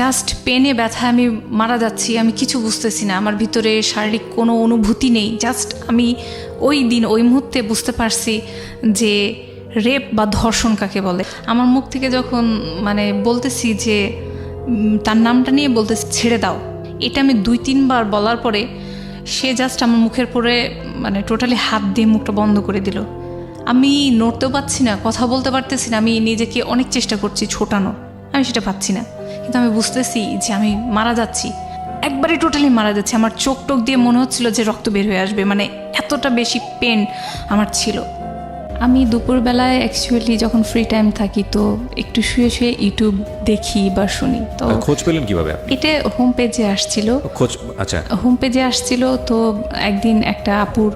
Just পেনে ব্যথা, আমি মারা যাচ্ছি, আমি কিছু বুঝতেছি না, আমার ভিতরে শারীরিক কোনো অনুভূতি নেই। জাস্ট আমি ওই দিন ওই মুহূর্তে বুঝতে পারছি যে রেপ বা ধর্ষণ কাকে বলে। আমার মুখ থেকে যখন মানে বলতেছি যে তার নামটা নিয়ে বলতেছি ছেড়ে দাও, এটা আমি 2-3 বার বলার পরে সে জাস্ট আমার মুখের পরে মানে টোটালি হাত দিয়ে মুখটা বন্ধ করে দিল। আমি নড়তেও পারছি না, কথা বলতে পারতেছি না, আমি নিজেকে অনেক চেষ্টা করছি ছোটানোর, আমি সেটা পাচ্ছি না। কিন্তু আমি বুঝতেছি যে আমি মারা যাচ্ছি, একবারে টোটালি মারা যাচ্ছি। আমার চোখ টোক দিয়ে মনে হচ্ছিল যে রক্ত বের হয়ে আসবে, মানে এতটা বেশি পেন আমার ছিল। আমি দুপুরবেলায় অ্যাকচুয়ালি যখন ফ্রি টাইম থাকি তো একটু শুয়ে শুয়ে ইউটিউব দেখি বা শুনি। তো খোঁজ পেলেন কিভাবে? এটা হোম পেজে আসছিল, আচ্ছা, হোম পেজে আসছিল। তো একদিন একটা আপুর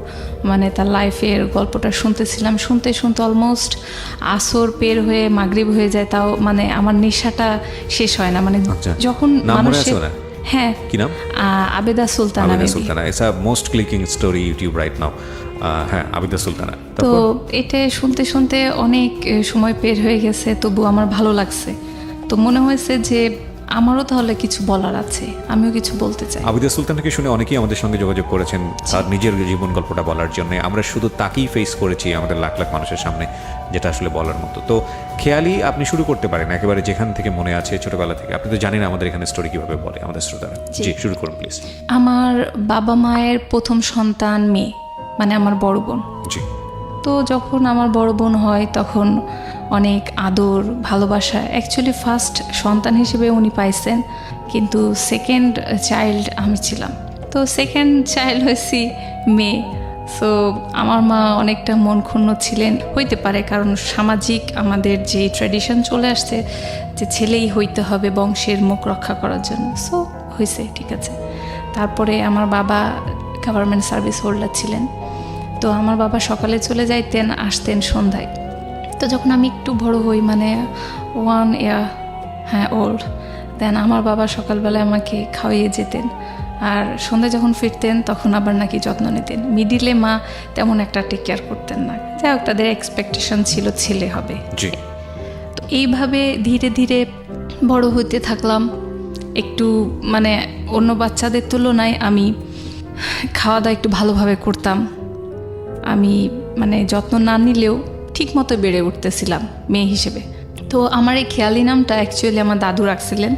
মানে তার লাইফের গল্পটা শুনতেছিলাম, শুনতে শুনতে অলমোস্ট আসর পের হয়ে মাগরিব হয়ে যায়, তাও মানে আমার নেশাটা শেষ হয় না। মানে যখন মানুষের হ্যাঁ, কি নাম? Abeda Sultana. Abeda Sultana, it's a most clicking story YouTube right now. হ্যাঁ, আবেদা সুলতানা। তো এটা শুনতে শুনতে অনেক সময় পের হয়ে গেছে, তবু আমার ভালো লাগছে। তো মনে হয়েছে যে আমারও তাহলে কিছু বলার আছে, আমিও কিছু বলতে চাই। আবেদা সুলতানাকে শুনে অনেকেই আমাদের সঙ্গে যোগাযোগ করেছেন তার নিজের জীবন গল্পটা বলার জন্য। আমরা শুধু তাকেই ফেস করেছি আমাদের লাখ লাখ মানুষের সামনে, যেটা আসলে বলার মতো। তো খেয়ালি আপনি শুরু করতে পারেন একেবারে যেখান থেকে মনে আছে ছোটবেলা থেকে। আপনি তো জানেন আমাদের এখানে স্টোরি কিভাবে বলে আমাদের শ্রোতারা। জি, শুরু করুন প্লিজ। আমার বাবা মায়ের প্রথম সন্তান মেয়ে, মানে আমার বড় বোন। জি। তো যখন আমার বড় বোন হয় তখন অনেক আদর ভালোবাসা, অ্যাকচুয়ালি ফার্স্ট সন্তান হিসেবে উনি পাইছেন, কিন্তু সেকেন্ড চাইল্ড আমি ছিলাম। তো সেকেন্ড চাইল্ড হয়েছি মেয়ে। সো আমার মা অনেকটা মন ক্ষুণ্ণ ছিলেন, হইতে পারে কারণ সামাজিক আমাদের যে ট্র্যাডিশন চলে আসছে যে ছেলেই হইতে হবে বংশের মুখ রক্ষা করার জন্য। সো হয়েছে, ঠিক আছে। তারপরে আমার বাবা গভর্নমেন্ট সার্ভিস হোল্ডার ছিলেন। তো আমার বাবা সকালে চলে যাইতেন, আসতেন সন্ধ্যায়। তো যখন আমি একটু বড় হই, মানে 1 year ওল্ড, দেন আমার বাবা সকালবেলায় আমাকে খাওয়িয়ে যেতেন, আর সন্ধ্যায় যখন ফিরতেন তখন আবার নাকি যত্ন নিতেন। মিডিলে মা তেমন একটা টেক কেয়ার করতেন না, যাই হোক তাদের এক্সপেকটেশন ছিল ছেলে হবে। তো এইভাবে ধীরে ধীরে বড় হইতে থাকলাম। একটু মানে অন্য বাচ্চাদের তুলনায় আমি খাওয়া দাওয়া একটু ভালোভাবে করতাম। আমি মানে যত্ন না নিলেও ঠিক মতো বেড়ে উঠতেছিলাম মেয়ে হিসেবে। তো আমার এই খেয়ালি নামটা অ্যাকচুয়ালি আমার দাদু রাখছিলেন।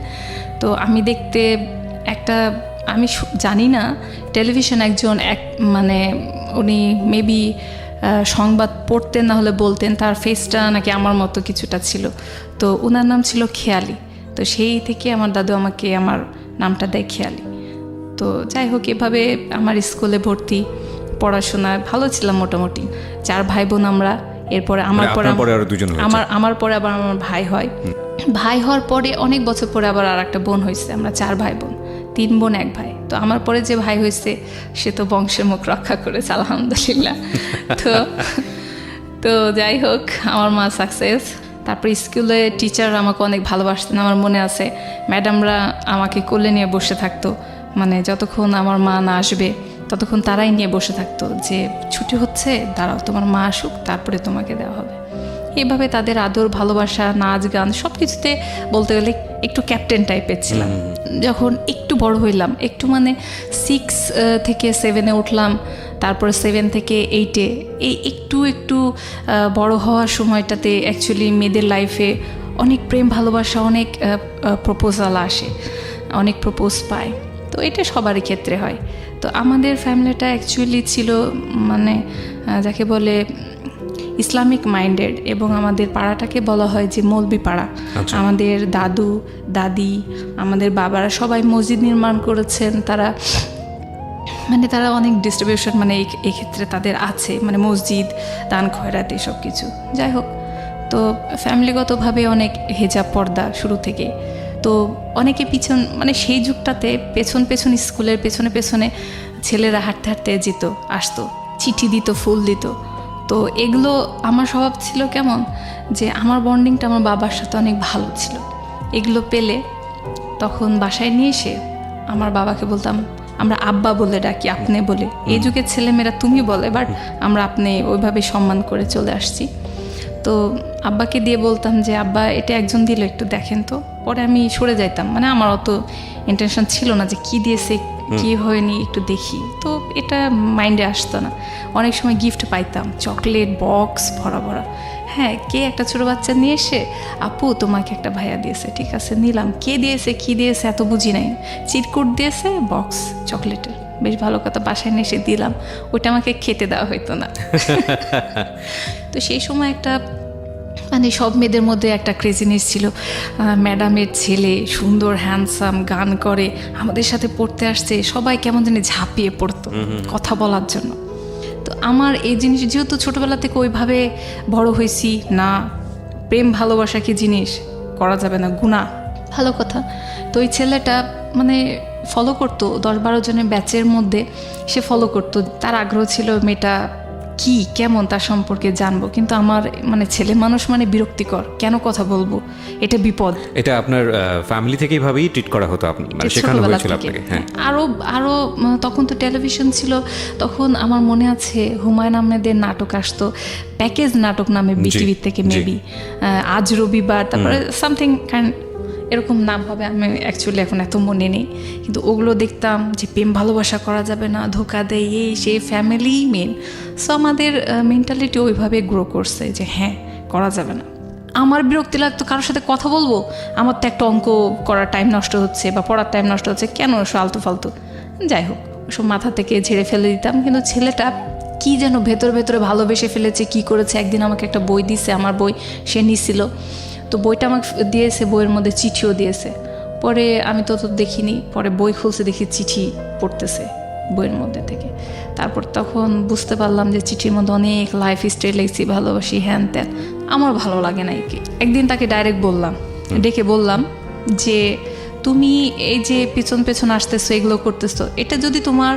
তো আমি দেখতে একটা, আমি জানি না টেলিভিশন একজন মানে উনি মেবি সংবাদ পড়তেন, না হলে বলতেন, তার ফেসটা নাকি আমার মতো কিছুটা ছিল। তো ওনার নাম ছিল খেয়ালি। তো সেই থেকে আমার দাদু আমাকে আমার নামটা দেয় খেয়ালি। তো যাই হোক, এভাবে আমার স্কুলে ভর্তি, পড়াশোনা ভালো ছিলাম মোটামুটি। 4 ভাই বোন আমরা। এরপরে আমার পরে আমার পরে আবার আমার ভাই হয়। ভাই হওয়ার পরে অনেক বছর পরে আবার আর একটা বোন হয়েছে। আমরা 4 ভাই বোন, 3 বোন 1 ভাই। তো আমার পরে যে ভাই হয়েছে সে তো বংশের মুখ রক্ষা করেছে আলহামদুলিল্লাহ। তো যাই হোক, আমার মা সাকসেস। তারপর স্কুলে টিচার আমাকে অনেক ভালোবাসতেন। আমার মনে আছে ম্যাডামরা আমাকে কোলে নিয়ে বসে থাকতো, মানে যতক্ষণ আমার মা না আসবে ততক্ষণ তারাই নিয়ে বসে থাকতো যে ছুটি হচ্ছে, দাঁড়াও তোমার মা আসুক তারপরে তোমাকে দেওয়া হবে। এইভাবে তাদের আদর ভালোবাসা, নাচ গান সব কিছুতে বলতে গেলে একটু ক্যাপ্টেন টাইপের ছিলাম। যখন একটু বড় হইলাম, একটু মানে 6 থেকে 7-এ উঠলাম, তারপরে 7 থেকে 8-এ, এই একটু একটু বড় হওয়ার সময়টাতে অ্যাকচুয়ালি মেয়েদের লাইফে অনেক প্রেম ভালোবাসা, অনেক প্রপোজাল আসে, অনেক প্রপোজ পায়। তো এটা সবারই ক্ষেত্রে হয়। তো আমাদের ফ্যামিলিটা অ্যাকচুয়ালি ছিল মানে যাকে বলে ইসলামিক মাইন্ডেড, এবং আমাদের পাড়াটাকে বলা হয় যে মৌলবি পাড়া। আমাদের দাদু দাদি, আমাদের বাবারা সবাই মসজিদ নির্মাণ করেছেন। তারা অনেক ডিস্ট্রিবিউশন মানে এই ক্ষেত্রে তাদের আছে, মানে মসজিদ, দান খয়রাত এসব কিছু। যাই হোক, তো ফ্যামিলিগতভাবে অনেক হেজাব পর্দা শুরু থেকে। তো অনেকে পিছন মানে সেই যুগটাতে পেছন পেছন স্কুলের পেছনে পেছনে ছেলেরা হাঁটতে হাঁটতে যেত, আসতো, চিঠি দিত, ফুল দিত। তো এগুলো আমার স্বভাব ছিল কেমন, যে আমার বন্ডিংটা আমার বাবার সাথে অনেক ভালো ছিল। এগুলো পেলে তখন বাসায় নিয়ে এসে আমার বাবাকে বলতাম, আমরা আব্বা বলে ডাকি, আপনি বলে। এই যুগের ছেলেমেয়েরা তুমি বলে, বাট আমরা আপনি ওইভাবে সম্মান করে চলে আসছি। তো আব্বাকে দিয়ে বলতাম যে আব্বা এটা একজন দিল, একটু দেখেন তো। পরে আমি সরে যাইতাম, মানে আমার অত ইন্টেনশন ছিল না যে কি দিয়েছে কি হয়নি একটু দেখি, তো এটা মাইন্ডে আসতো না। অনেক সময় গিফট পাইতাম, চকলেট বক্স ভরা ভরা। হ্যাঁ, কে একটা ছোটো বাচ্চা নিয়ে এসে আপু তোমাকে একটা ভাইয়া দিয়েছে, ঠিক আছে নিলাম। কে দিয়েছে কি দিয়েছে এত বুঝি নাই, চিরকুট দিয়েছে বক্স চকলেটের, বেশ ভালো কথা, বাসায় নিয়ে এসে দিলাম। ওইটা আমাকে খেতে দেওয়া হইতো না। তো সেই সময় একটা মানে সব মেয়েদের মধ্যে একটা ক্রেজিনেস ছিল, ম্যাডামের ছেলে সুন্দর হ্যান্ডসাম, গান করে, আমাদের সাথে পড়তে আসছে, সবাই কেমন জানি ঝাঁপিয়ে পড়তো কথা বলার জন্য। তো আমার এই জিনিস যেহেতু ছোটোবেলা থেকে ওইভাবে বড় হয়েছি না, প্রেম ভালোবাসা কি জিনিস করা যাবে না, গুনাহ, ভালো কথা। তো ওই ছেলেটা মানে ফলো করতো, 10-12 জনের ব্যাচের মধ্যে সে ফলো করতো, তার আগ্রহ ছিল মেয়েটা কি কেমন তার সম্পর্কে জানবো। কিন্তু আমার মানে ছেলে মানুষ মানে বিরক্তিকর, কেন কথা বলবো, এটা বিপদ। এটা আপনার ফ্যামিলি থেকে এইভাবেই ট্রিট করা হতো, মানে শেখানো হয়েছিল আপনাকে? হ্যাঁ, আরো তখন তো টেলিভিশন ছিল, তখন আমার মনে আছে হুমায়ুন আহমেদের নাটক আসতো, প্যাকেজ নাটক নামে বিটিভি থেকে, মেবি আজ রবিবার, তারপরে সামথিং কাইন্ড এরকম নাম হবে, আমি অ্যাকচুয়ালি এখন এত মনে নেই। কিন্তু ওগুলো দেখতাম যে প্রেম ভালোবাসা করা যাবে না, ধোকা দেয়, এই সেই ফ্যামিলি মেন। সো আমাদের মেন্টালিটি ওইভাবে গ্রো করছে যে হ্যাঁ করা যাবে না। আমার বিরক্তি লাগতো কারোর সাথে কথা বলবো, আমার তো একটা অঙ্ক করার টাইম নষ্ট হচ্ছে বা পড়ার টাইম নষ্ট হচ্ছে, কেন আলতু ফালতু, যাই হোক ওসব মাথা থেকে ঝেড়ে ফেলে দিতাম। কিন্তু ছেলেটা কি যেন ভেতরে ভালোবেসে ফেলেছে, কি করেছে। একদিন আমাকে একটা বই দিছে, আমার বই সে নিছিল, তো বইটা আমাকে দিয়েছে, বইয়ের মধ্যে চিঠিও দিয়েছে। পরে আমি তো দেখিনি, পরে বই খুলছে দেখি চিঠি পড়তেছে বইয়ের মধ্যে থেকে। তারপর তখন বুঝতে পারলাম যে চিঠির মধ্যে অনেক লাইফ স্টাইল লিখছি, ভালোবাসি হ্যান ত্যান। আমার ভালো লাগে না। একদিন তাকে ডাইরেক্ট বললাম, ডেকে বললাম যে তুমি এই যে পেছন আসতেছো, এগুলো করতেছো, এটা যদি তোমার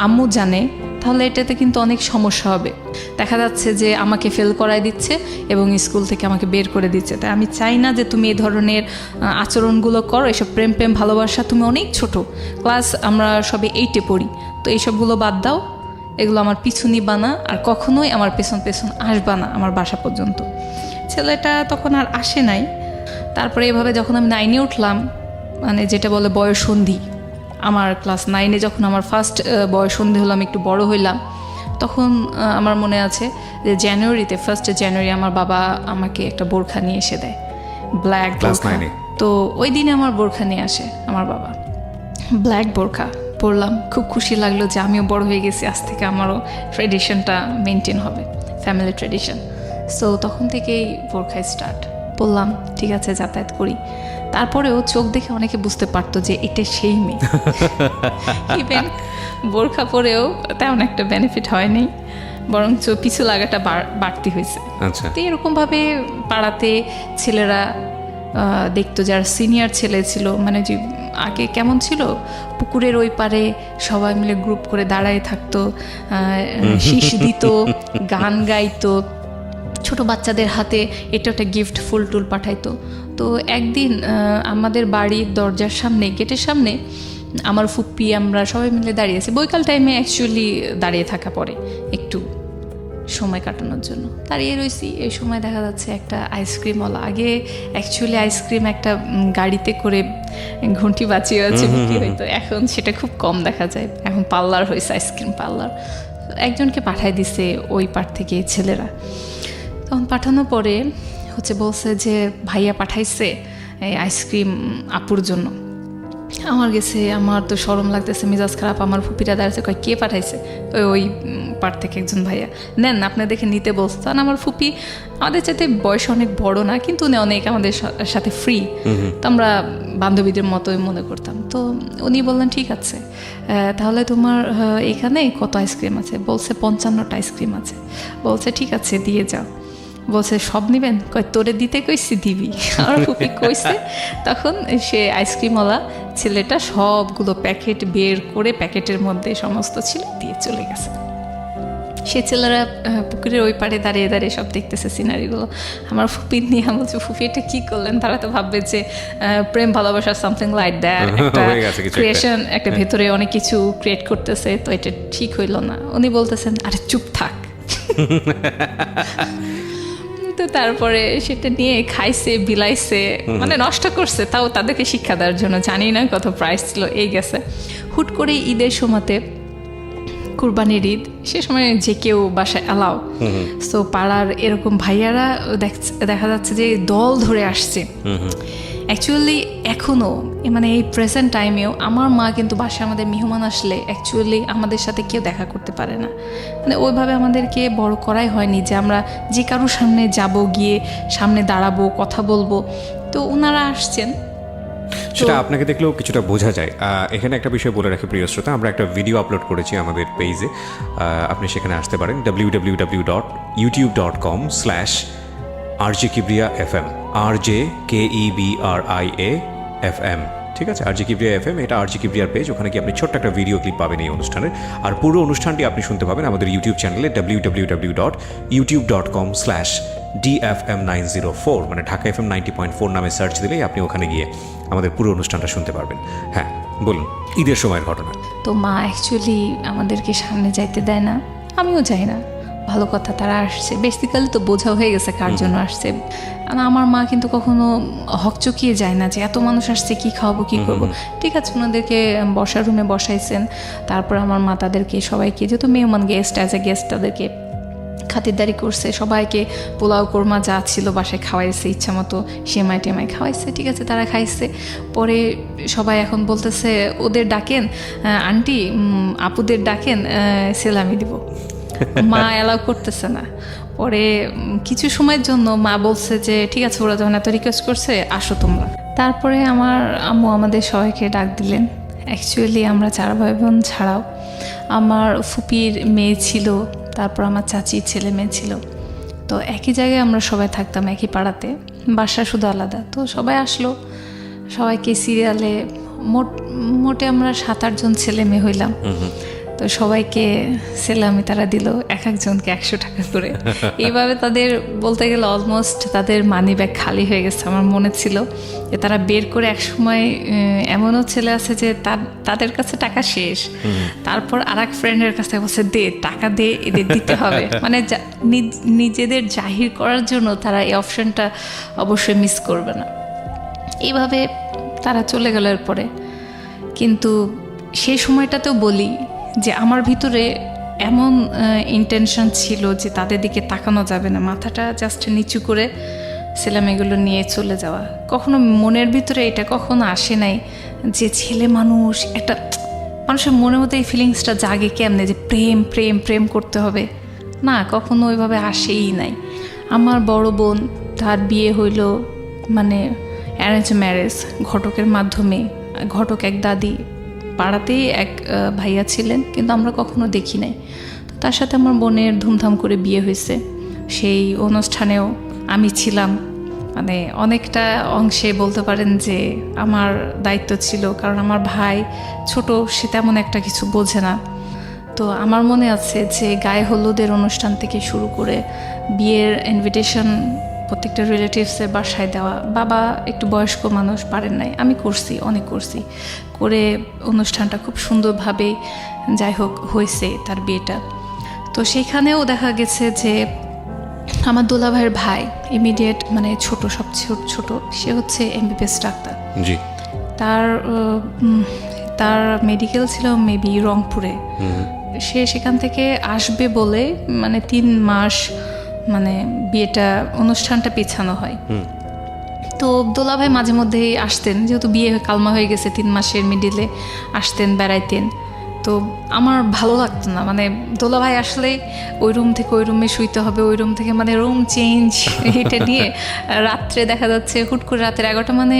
আম্মু জানে তাহলে এটাতে কিন্তু অনেক সমস্যা হবে। দেখা যাচ্ছে যে আমাকে ফেল করায় দিচ্ছে এবং স্কুল থেকে আমাকে বের করে দিচ্ছে। তাই আমি চাই না যে তুমি এই ধরনের আচরণগুলো করো, এসব প্রেম ভালোবাসা, তুমি অনেক ছোট, ক্লাস আমরা সবে 8-এ পড়ি, তো এইসবগুলো বাদ দাও, এগুলো আমার পিছু নিবা না, আর কখনোই আমার পেছন আসবা না আমার বাসা পর্যন্ত। ছেলেটা তখন আর আসে নাই। তারপরে এভাবে যখন আমি 9-এ উঠলাম, মানে যেটা বলে বয়ঃসন্ধি, আমার ক্লাস 9-এ যখন আমার ফার্স্ট বয়ঃসন্ধি হলো, আমি একটু বড় হইলাম, তখন আমার মনে আছে যে জানুয়ারিতে, 1 জানুয়ারি আমার বাবা আমাকে একটা বোরখা নিয়ে এসে দেয়, ব্ল্যাক বোরখা। তো ওই দিনে আমার বোরখা নিয়ে আসে আমার বাবা, ব্ল্যাক বোরখা পরলাম, খুব খুশি লাগলো যে আমিও বড় হয়ে গেছি, আজ থেকে আমারও ট্রেডিশনটা মেনটেন হবে, ফ্যামিলি ট্রেডিশন। সো তখন থেকেই বোরখা স্টার্ট বললাম, ঠিক আছে যাতায়াত করি। তারপরেও চোখ দেখে অনেকে বুঝতে পারতো যে এটা সেই মেয়ে। ইভেন বোরখা পরেও তেমন একটা বেনিফিট হয়নি, বরঞ্চ পিছু লাগাটা বাড়তি হয়েছে। তো এরকমভাবে পাড়াতে ছেলেরা দেখতো, যারা সিনিয়র ছেলে ছিল, মানে যে আগে কেমন ছিল, পুকুরের ওই পারে সবাই মিলে গ্রুপ করে দাঁড়ায় থাকতো, শীষ দিত, গান গাইতো, ছোট বাচ্চাদের হাতে এটা একটা গিফট, ফুল টুল পাঠাইতো। তো একদিন আমাদের বাড়ির দরজার সামনে, গেটের সামনে আমার ফুপ্পি, আমরা সবাই মিলে দাঁড়িয়েছি, বৈকাল টাইমে অ্যাকচুয়ালি দাঁড়িয়ে থাকা পড়ে একটু সময় কাটানোর জন্য, দাঁড়িয়ে রয়েছি। এই সময় দেখা যাচ্ছে একটা আইসক্রিমওয়ালা, আগে অ্যাকচুয়ালি আইসক্রিম একটা গাড়িতে করে ঘন্টি বাঁচিয়ে আছে বিক্রি হইতো, এখন সেটা খুব কম দেখা যায়, এখন পার্লার হয়েছে, আইসক্রিম পার্লার। একজনকে পাঠায় দিছে ওই পার থেকে ছেলেরা। তখন পাঠানোর পরে বলছে যে ভাইয়া পাঠাইছে এই আইসক্রিম আপুর জন্য। আমার গেছে, আমার তো শরম লাগতেছে, মেজাজ খারাপ। আমার ফুপিটা দাঁড়াচ্ছে, কয় কে পাঠাইছে? ওই পার থেকে একজন ভাইয়া, নেন আপনি দেখে নিতে বলতেন। আমার ফুপি আমাদের চাইতে বয়স অনেক বড় না, কিন্তু উনি অনেক আমাদের সাথে ফ্রি, তো আমরা বান্ধবীদের মতোই মনে করতাম। তো উনি বললেন ঠিক আছে, তাহলে তোমার এখানে কত আইসক্রিম আছে? বলছে 55টা আইসক্রিম আছে। বলছে ঠিক আছে দিয়ে যাও। বলছে সব নেবেন? কয় তোরে দিতে কইছি দিবি। আমার ফুপি কইছে। তখন সে আইসক্রিমওয়ালা ছেলেটা সবগুলো প্যাকেট বের করে প্যাকেটের মধ্যে সমস্ত ছিল দিয়ে চলে গেছে। সে ছেলেরা পুকুরের ওই পাড়ে দাঁড়িয়ে দাঁড়িয়ে সব দেখতেছে সিনারিগুলো। আমার ফুপি নিয়ে বলছে, ফুপি এটা কী করলেন? তারা তো ভাববে যে প্রেম ভালোবাসা সামথিং লাইক দ্যাট, একটা ক্রিয়েশন, একটা ভেতরে অনেক কিছু ক্রিয়েট করতেছে, তো এটা ঠিক হইল না। উনি বলতেছেন আরে চুপ থাক। তো তারপরে সেটা নিয়ে খাইছে, বিলাইছে, মানে নষ্ট করছে, তাও তাদেরকে শিক্ষা দেওয়ার জন্য। জানি না কত প্রাইস ছিল, এই গেছে। হুট করে ঈদের সময়তে, কুরবানির ঈদ, সে সময় যে কেউ বাসায় অ্যালাও, সো পাড়ার এরকম ভাইয়ারা দেখা যাচ্ছে যে দল ধরে আসছে। অ্যাকচুয়ালি এখনও মানে এই প্রেজেন্ট টাইমেও আমার মা কিন্তু বাসায় আমাদের মেহমান আসলে অ্যাকচুয়ালি আমাদের সাথে কেউ দেখা করতে পারে না, মানে ওইভাবে আমাদেরকে বড় করাই হয়নি যে আমরা যে কারোর সামনে যাব, গিয়ে সামনে দাঁড়াবো, কথা বলবো। তো ওনারা আসছেন, সেটা আপনাকে দেখলেও কিছুটা বোঝা যায়। এখানে একটা বিষয় বলে রাখি প্রিয় শ্রোতা, আমরা একটা ভিডিও আপলোড করেছি আমাদের পেজে, আপনি সেখানে আসতে পারেন www.youtube.com/RJKibriya FM, RJKEBRIA FM, ঠিক আছে, RJ Kibriya FM, এটা RJ Kibriyaর পেজ। ওখানে কি আপনি ছোট্ট একটা ভিডিও ক্লিপ পাবেন এই অনুষ্ঠানের, আর পুরো অনুষ্ঠানটি আপনি শুনতে পাবেন আমাদের ইউটিউব চ্যানেলে www.youtube.com/DFM904, মানে ঢাকা FM 90.4 নামে সার্চ দিলেই আপনি ওখানে গিয়ে আমাদের পুরো অনুষ্ঠানটা শুনতে পারবেন। হ্যাঁ বলুন, ঈদের সময়ের ঘটনা। তো মা অ্যাকচুয়ালি আমাদেরকে সামনে যাইতে দেয় না, আমিও যাই না। ভালো কথা, তারা আসছে, বেসিক্যালি তো বোঝা হয়ে গেছে কার জন্য আসছে। আমার মা কিন্তু কখনো হকচকিয়ে যায় না যে এত মানুষ আসছে, কি খাওয়াবো, কি করবো। ঠিক আছে, ওনাদেরকে বসার রুমে বসাইছেন, তারপর আমার মা তাদেরকে সবাইকে, যেহেতু মেহমান গেস্ট, অ্যাজ এ গেস্ট তাদেরকে খাতিরদারি করছে, সবাইকে পোলাও কোরমা যা ছিল বাসায় খাওয়াইছে, ইচ্ছা মতো সেমাই টেমাই খাওয়াইছে। ঠিক আছে, তারা খাইছে। পরে সবাই এখন বলতেছে ওদের ডাকেন আন্টি, আপুদের ডাকেন, সেলামি দিব। মা অ্যালাউ করতেছে না। পরে কিছু সময়ের জন্য মা বলছে যে ঠিক আছে, ওরা যখন এত রিকোয়েস্ট করছে আসো তোমরা। তারপরে আমার আম্মু আমাদের সবাইকে ডাক দিলেন। অ্যাকচুয়ালি আমরা 4 ভাই বোন ছাড়াও আমার ফুপির মেয়ে ছিল, তারপর আমার চাচির ছেলে মেয়ে ছিল। তো একই জায়গায় আমরা সবাই থাকতাম, একই পাড়াতে, বাসা শুধু আলাদা। তো সবাই আসলো, সবাইকে সিরিয়ালে মোটে আমরা 7-8 জন ছেলে মেয়ে হইলাম। তো সবাইকে সেলামি তারা দিল, এক একজনকে 100 টাকা করে। এইভাবে তাদের বলতে গেলে অলমোস্ট তাদের মানি ব্যাগ খালি হয়ে গেছে। আমার মনে ছিল যে তারা বের করে, এক সময় এমনও ছেলে আছে যে তাদের কাছে টাকা শেষ, তারপর আর এক ফ্রেন্ডের কাছে বলছে দে টাকা, দে এদের দিতে হবে। মানে নিজেদের জাহির করার জন্য তারা এই অপশনটা অবশ্যই মিস করবে না। এইভাবে তারা চলে গেল এরপরে। কিন্তু সেই সময়টাতেও বলি যে আমার ভিতরে এমন ইন্টেনশন ছিল যে তাদের দিকে তাকানো যাবে না, মাথাটা জাস্ট নিচু করে ছেলেমেয়েগুলো নিয়ে চলে যাওয়া। কখনো মনের ভিতরে এটা কখনো আসে নাই যে ছেলে মানুষ, একটা মানুষের মনের মধ্যে এই ফিলিংসটা জাগে কেমনে যে প্রেম প্রেম প্রেম করতে হবে, না, কখনো ওইভাবে আসেই নাই। আমার বড় বোন, তার বিয়ে হইল মানে অ্যারেঞ্জ ম্যারেজ, ঘটকের মাধ্যমে। ঘটক এক দাদি, পাড়াতেই এক ভাইয়া ছিলেন, কিন্তু আমরা কখনো দেখি নাই। তো তার সাথে আমার বোনের ধুমধাম করে বিয়ে হয়েছে। সেই অনুষ্ঠানেও আমি ছিলাম, মানে অনেকটা অংশে বলতে পারেন যে আমার দায়িত্ব ছিল, কারণ আমার ভাই ছোট, সে তেমন একটা কিছু বোঝে না। তো আমার মনে আছে যে গায়ে হলুদের অনুষ্ঠান থেকে শুরু করে বিয়ের ইনভিটেশন প্রত্যেকটা রিলেটিভসের বাসায় দেওয়া। বাবা একটু বয়স্ক মানুষ, পারেন নাই, আমি করছি, অনেক করছি, করে অনুষ্ঠানটা খুব সুন্দরভাবে যাই হোক হয়েছে তার বিয়েটা। তো সেখানেও দেখা গেছে যে আমার দোলা ভাইয়ের ভাই, ইমিডিয়েট মানে ছোট, সবচেয়ে ছোট, সে হচ্ছে MBBS ডাক্তার। জি। তার মেডিকেল ছিল মেবি রংপুরে। সে সেখান থেকে আসবে বলে মানে 3 মাস মানে বিয়েটা অনুষ্ঠানটা পেছানো হয়। তো দোলা ভাই মাঝে মধ্যেই আসতেন, যেহেতু বিয়ে কালমা হয়ে গেছে, 3 মাসের মিডিলে আসতেন, বেড়াইতেন। তো আমার ভালো লাগতো না, মানে দোলা ভাই আসলে ওই রুম থেকে ওই রুমে শুইতে হবে, ওই রুম থেকে মানে রুম চেঞ্জ, এটা নিয়ে রাত্রে দেখা যাচ্ছে হুট করে রাতের 11টা, মানে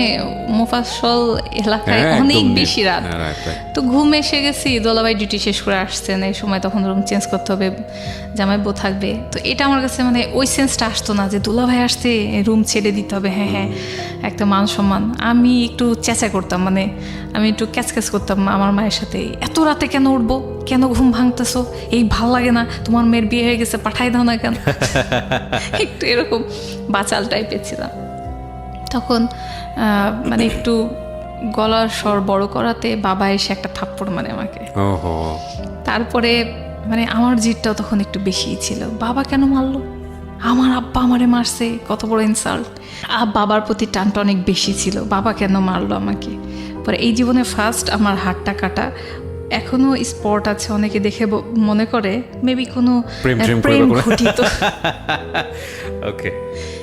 মোফাসল এলাকায় অনেক বেশি রাত। তো ঘুম এসে গেছি, দোলা ভাই ডিউটি শেষ করে আসছেন এই সময়, তখন রুম চেঞ্জ করতে হবে, জামাই বউ থাকবে। তো এটা আমার কাছে মানে ওই সেন্সটা আসতো না যে দোলা ভাই আসতে রুম ছেড়ে দিতে হবে, হ্যাঁ হ্যাঁ একটা মান সম্মান। আমি একটু চেঁচা করতাম, মানে আমি একটু ক্যাচ করতাম আমার মায়ের সাথে, এত রাতে কেন উঠবো, কেন ঘুম ভাঙতেছো, এই ভাল লাগে না, তোমার মেয়ের বিয়ে হয়ে গেছে, পাঠাই দাও না কেন। একটু এরকম বাচাল টাইপের ছিলাম তখন। মানে একটু গলার স্বর বড় করাতে বাবা এসে একটা থাপ্পড় মানে আমাকে। তারপরে মানে আমার জিদটাও তখন একটু বেশিই ছিল, বাবা কেন মারলো, আমার আব্বা আমারে মারছে, কত বড় ইনসাল্ট। বাবার প্রতি টানটা অনেক বেশি ছিল, বাবা কেন মারলো আমাকে। পরে এই জীবনে ফার্স্ট আমার হাতটা কাটা, এখনো স্পট আছে, অনেকে দেখে মনে করে মেবি কোনো প্রেম ঘটিত। ওকে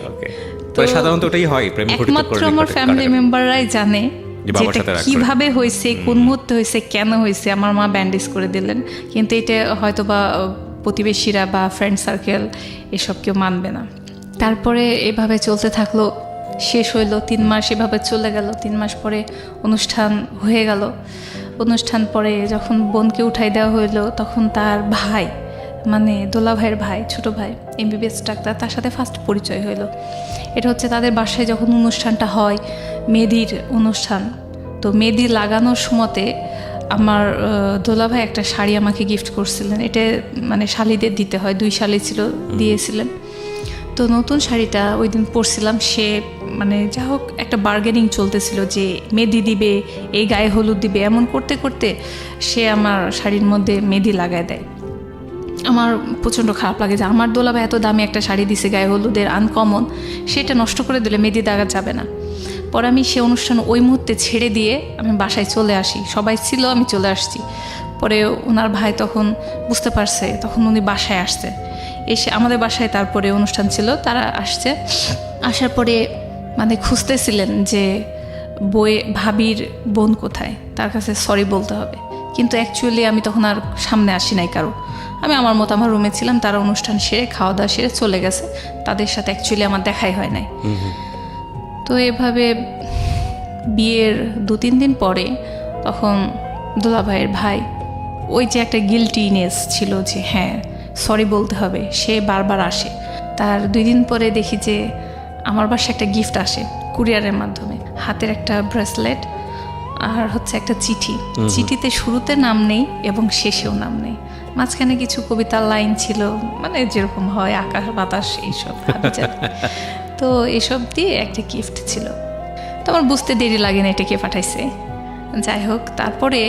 ওকে, তো সাধারণত ওটাই হয়, প্রেম ঘটিত। একমাত্র আমার ফ্যামিলি মেম্বাররাই জানে যেটা কিভাবে হয়েছে, কোন মুহূর্তে হয়েছে, কেন হয়েছে। আমার মা ব্যান্ডেজ করে দিলেন, কিন্তু এটা হয়তো বা প্রতিবেশীরা বা ফ্রেন্ড সার্কেল এসব কেউ মানবে না। তারপরে এভাবে চলতে থাকলো, শেষ হইলো 3 মাস, এভাবে চলে গেল। 3 মাস পরে অনুষ্ঠান হয়ে গেল। অনুষ্ঠান পরে যখন বোনকে উঠাই দেওয়া হইলো, তখন তার ভাই, মানে দোলা ভাইয়ের ভাই, ছোট ভাই, এমবিবিএস ডাক্তার, তার সাথে ফার্স্ট পরিচয় হইলো। এটা হচ্ছে তাদের বাসায় যখন অনুষ্ঠানটা হয়, মেহেদির অনুষ্ঠান। তো মেহেদি লাগানোর সময়তে আমার দোলা ভাই একটা শাড়ি আমাকে গিফট করছিলেন। এটা মানে শালিদের দিতে হয়, 2 শালি ছিল, দিয়েছিলেন। তো নতুন শাড়িটা ওই দিন পরছিলাম। সে মানে যা হোক একটা বার্গেনিং চলতেছিল যে মেহেদি দিবে, এই গায়ে হলুদ দিবে, এমন করতে করতে সে আমার শাড়ির মধ্যে মেহেদি লাগায় দেয়। আমার প্রচণ্ড খারাপ লাগে যে আমার দোলাভাই এত দামি একটা শাড়ি দিছে গায়ে হলুদের, আনকমন, সেটা নষ্ট করে দিলে মেহেদি দাগা যাবে না। পরে আমি সে অনুষ্ঠান ওই মুহূর্তে ছেড়ে দিয়ে আমি বাসায় চলে আসি। সবাই ছিল, আমি চলে আসছি। পরে ওনার ভাই তখন বুঝতে পারছে, তখন উনি বাসায় আসছে। এসে আমাদের বাসায় তারপরে অনুষ্ঠান ছিল, তারা আসছে। আসার পরে মানে খুঁজতেছিলেন যে ভাবির বোন কোথায়, তার কাছে সরি বলতে হবে। কিন্তু অ্যাকচুয়ালি আমি তখন আর সামনে আসি নাই কারো, আমি আমার মতো আমার রুমে ছিলাম। তারা অনুষ্ঠান সেরে খাওয়া দাওয়া সেরে চলে গেছে, তাদের সাথে অ্যাকচুয়ালি আমার দেখাই হয় নাই। তো এভাবে বিয়ের 2-3 দিন পরে তখন দোলাভাইয়ের ভাই, ওই যে একটা গিল্টিনেস ছিল যে হ্যাঁ সরি বলতে হবে, সে বারবার আসে। তার 2 দিন পরে দেখি যে আমার বাসায় একটা গিফট আসে কুরিয়ারের মাধ্যমে, হাতের একটা ব্রেসলেট আর হচ্ছে একটা চিঠি। চিঠিতে শুরুতে নাম নেই এবং শেষেও নাম নেই, মাঝখানে কিছু কবিতার লাইন ছিল, মানে যেরকম হয় আকাশ বাতাস এইসব। তো এসব দিয়ে একটা গিফট ছিল। তো আমার বুঝতে দেরি লাগে না এটা কে পাঠাইছে। যাই হোক, তারপরে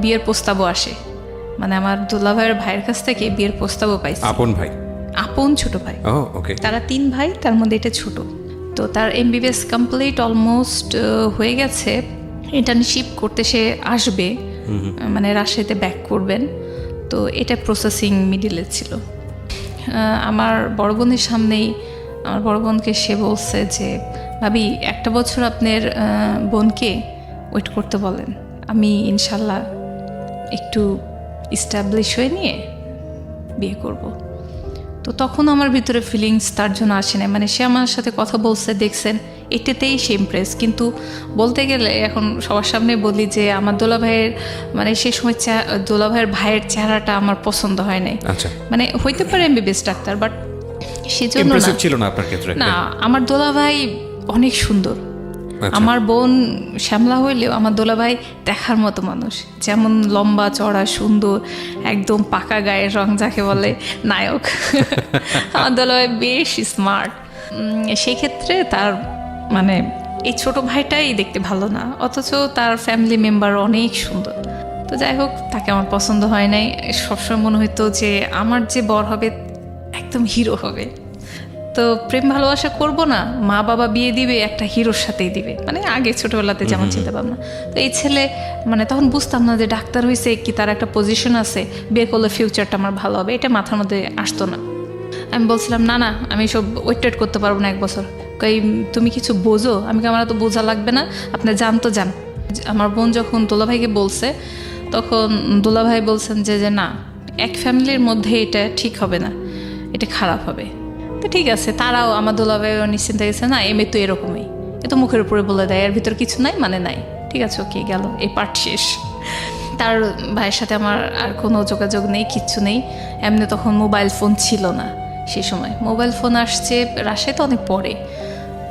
বিয়ের প্রস্তাবও আসে, মানে আমার দুলাভাইয়ের ভাইয়ের কাছ থেকে বিয়ের প্রস্তাবও পাইছে। আপন ভাই? আপন ছোট ভাই। ওকে। তারা 3 ভাই, তার মধ্যে এটা ছোট। তো তার এমবিবিএস কমপ্লিট অলমোস্ট হয়ে গেছে। ইন্টার্নশিপ করতে সে আসবে, মানে রাজশাহীতে ব্যাক করবেন। তো এটা প্রসেসিং মিডিলে ছিল। আমার বড় বোনের সামনেই আমার বড় বোনকে সে বলছে যে ভাবি 1 বছর আপনার বোনকে ওয়েট করতে বলেন, আমি ইনশাল্লাহ একটু ইস্টাবলিশ হয়ে নিয়ে বিয়ে করব। তো তখন আমার ভিতরে ফিলিংস তার জন্য আসে না, মানে সে আমার সাথে কথা বলছে, দেখছেন, এটাতেই সে ইমপ্রেস। কিন্তু বলতে গেলে এখন সবার সামনে বলি যে আমার দোলাভাইয়ের মানে সে সময় দোলাভাইয়ের ভাইয়ের চেহারাটা আমার পছন্দ হয় নাই। মানে হইতে পারে এমবিবিএস ডাক্তার, বাট সেজন্য ছিল না আপনার ক্ষেত্রে। না, আমার দোলাভাই অনেক সুন্দর। আমার বোন শ্যামলা হইলেও আমার দোলাভাই দেখার মতো মানুষ, যেমন লম্বা চড়া সুন্দর, একদম পাকা গায়ের রং, যাকে বলে নায়ক। আমার দোলাভাই বেশ স্মার্ট। সেই ক্ষেত্রে তার মানে এই ছোট ভাইটাই দেখতে ভালো না, অথচ তার ফ্যামিলি মেম্বার অনেক সুন্দর। তো যাই হোক, তাকে আমার পছন্দ হয় নাই। সবসময় মনে হইতো যে আমার যে বর হবে একদম হিরো হবে। তো প্রেম ভালোবাসা করব না, মা বাবা বিয়ে দিবে একটা হিরোর সাথেই দিবে, মানে আগে ছোটবেলাতে যেমন চিন্তা ভাবনা। তো এই ছেলে মানে তখন বুঝতাম না যে ডাক্তার হয়েছে কি, তার একটা পজিশন আছে, বিয়ে করলে ফিউচারটা আমার ভালো হবে, এটা মাথার মধ্যে আসতো না। আমি বলছিলাম না না, আমি সব ওয়েট করতে পারবো না 1 বছর। কই তুমি কিছু বোঝো? আমি আমার তো বোঝা লাগবে না, আপনি জান তো জান। আমার বোন যখন দোলাভাইকে বলছে, তখন দোলাভাই বলছেন যে না, এক ফ্যামিলির মধ্যে এটা ঠিক হবে না, এটা খারাপ হবে। তো ঠিক আছে, তারাও আমার দোলাভাইও নিশ্চিন্তে গেছে, না এমএ তো এরকমই, এ তো মুখের উপরে বলে দেয়, এর ভিতর কিছু নাই মানে নাই, ঠিক আছে ওকে গেল, এই পার্ট শেষ। তার ভাইয়ের সাথে আমার আর কোনো যোগাযোগ নেই, কিচ্ছু নেই। এমনি তখন মোবাইল ফোন ছিল না, সেই সময় মোবাইল ফোন আসছে রাজশাহী তো অনেক পরে।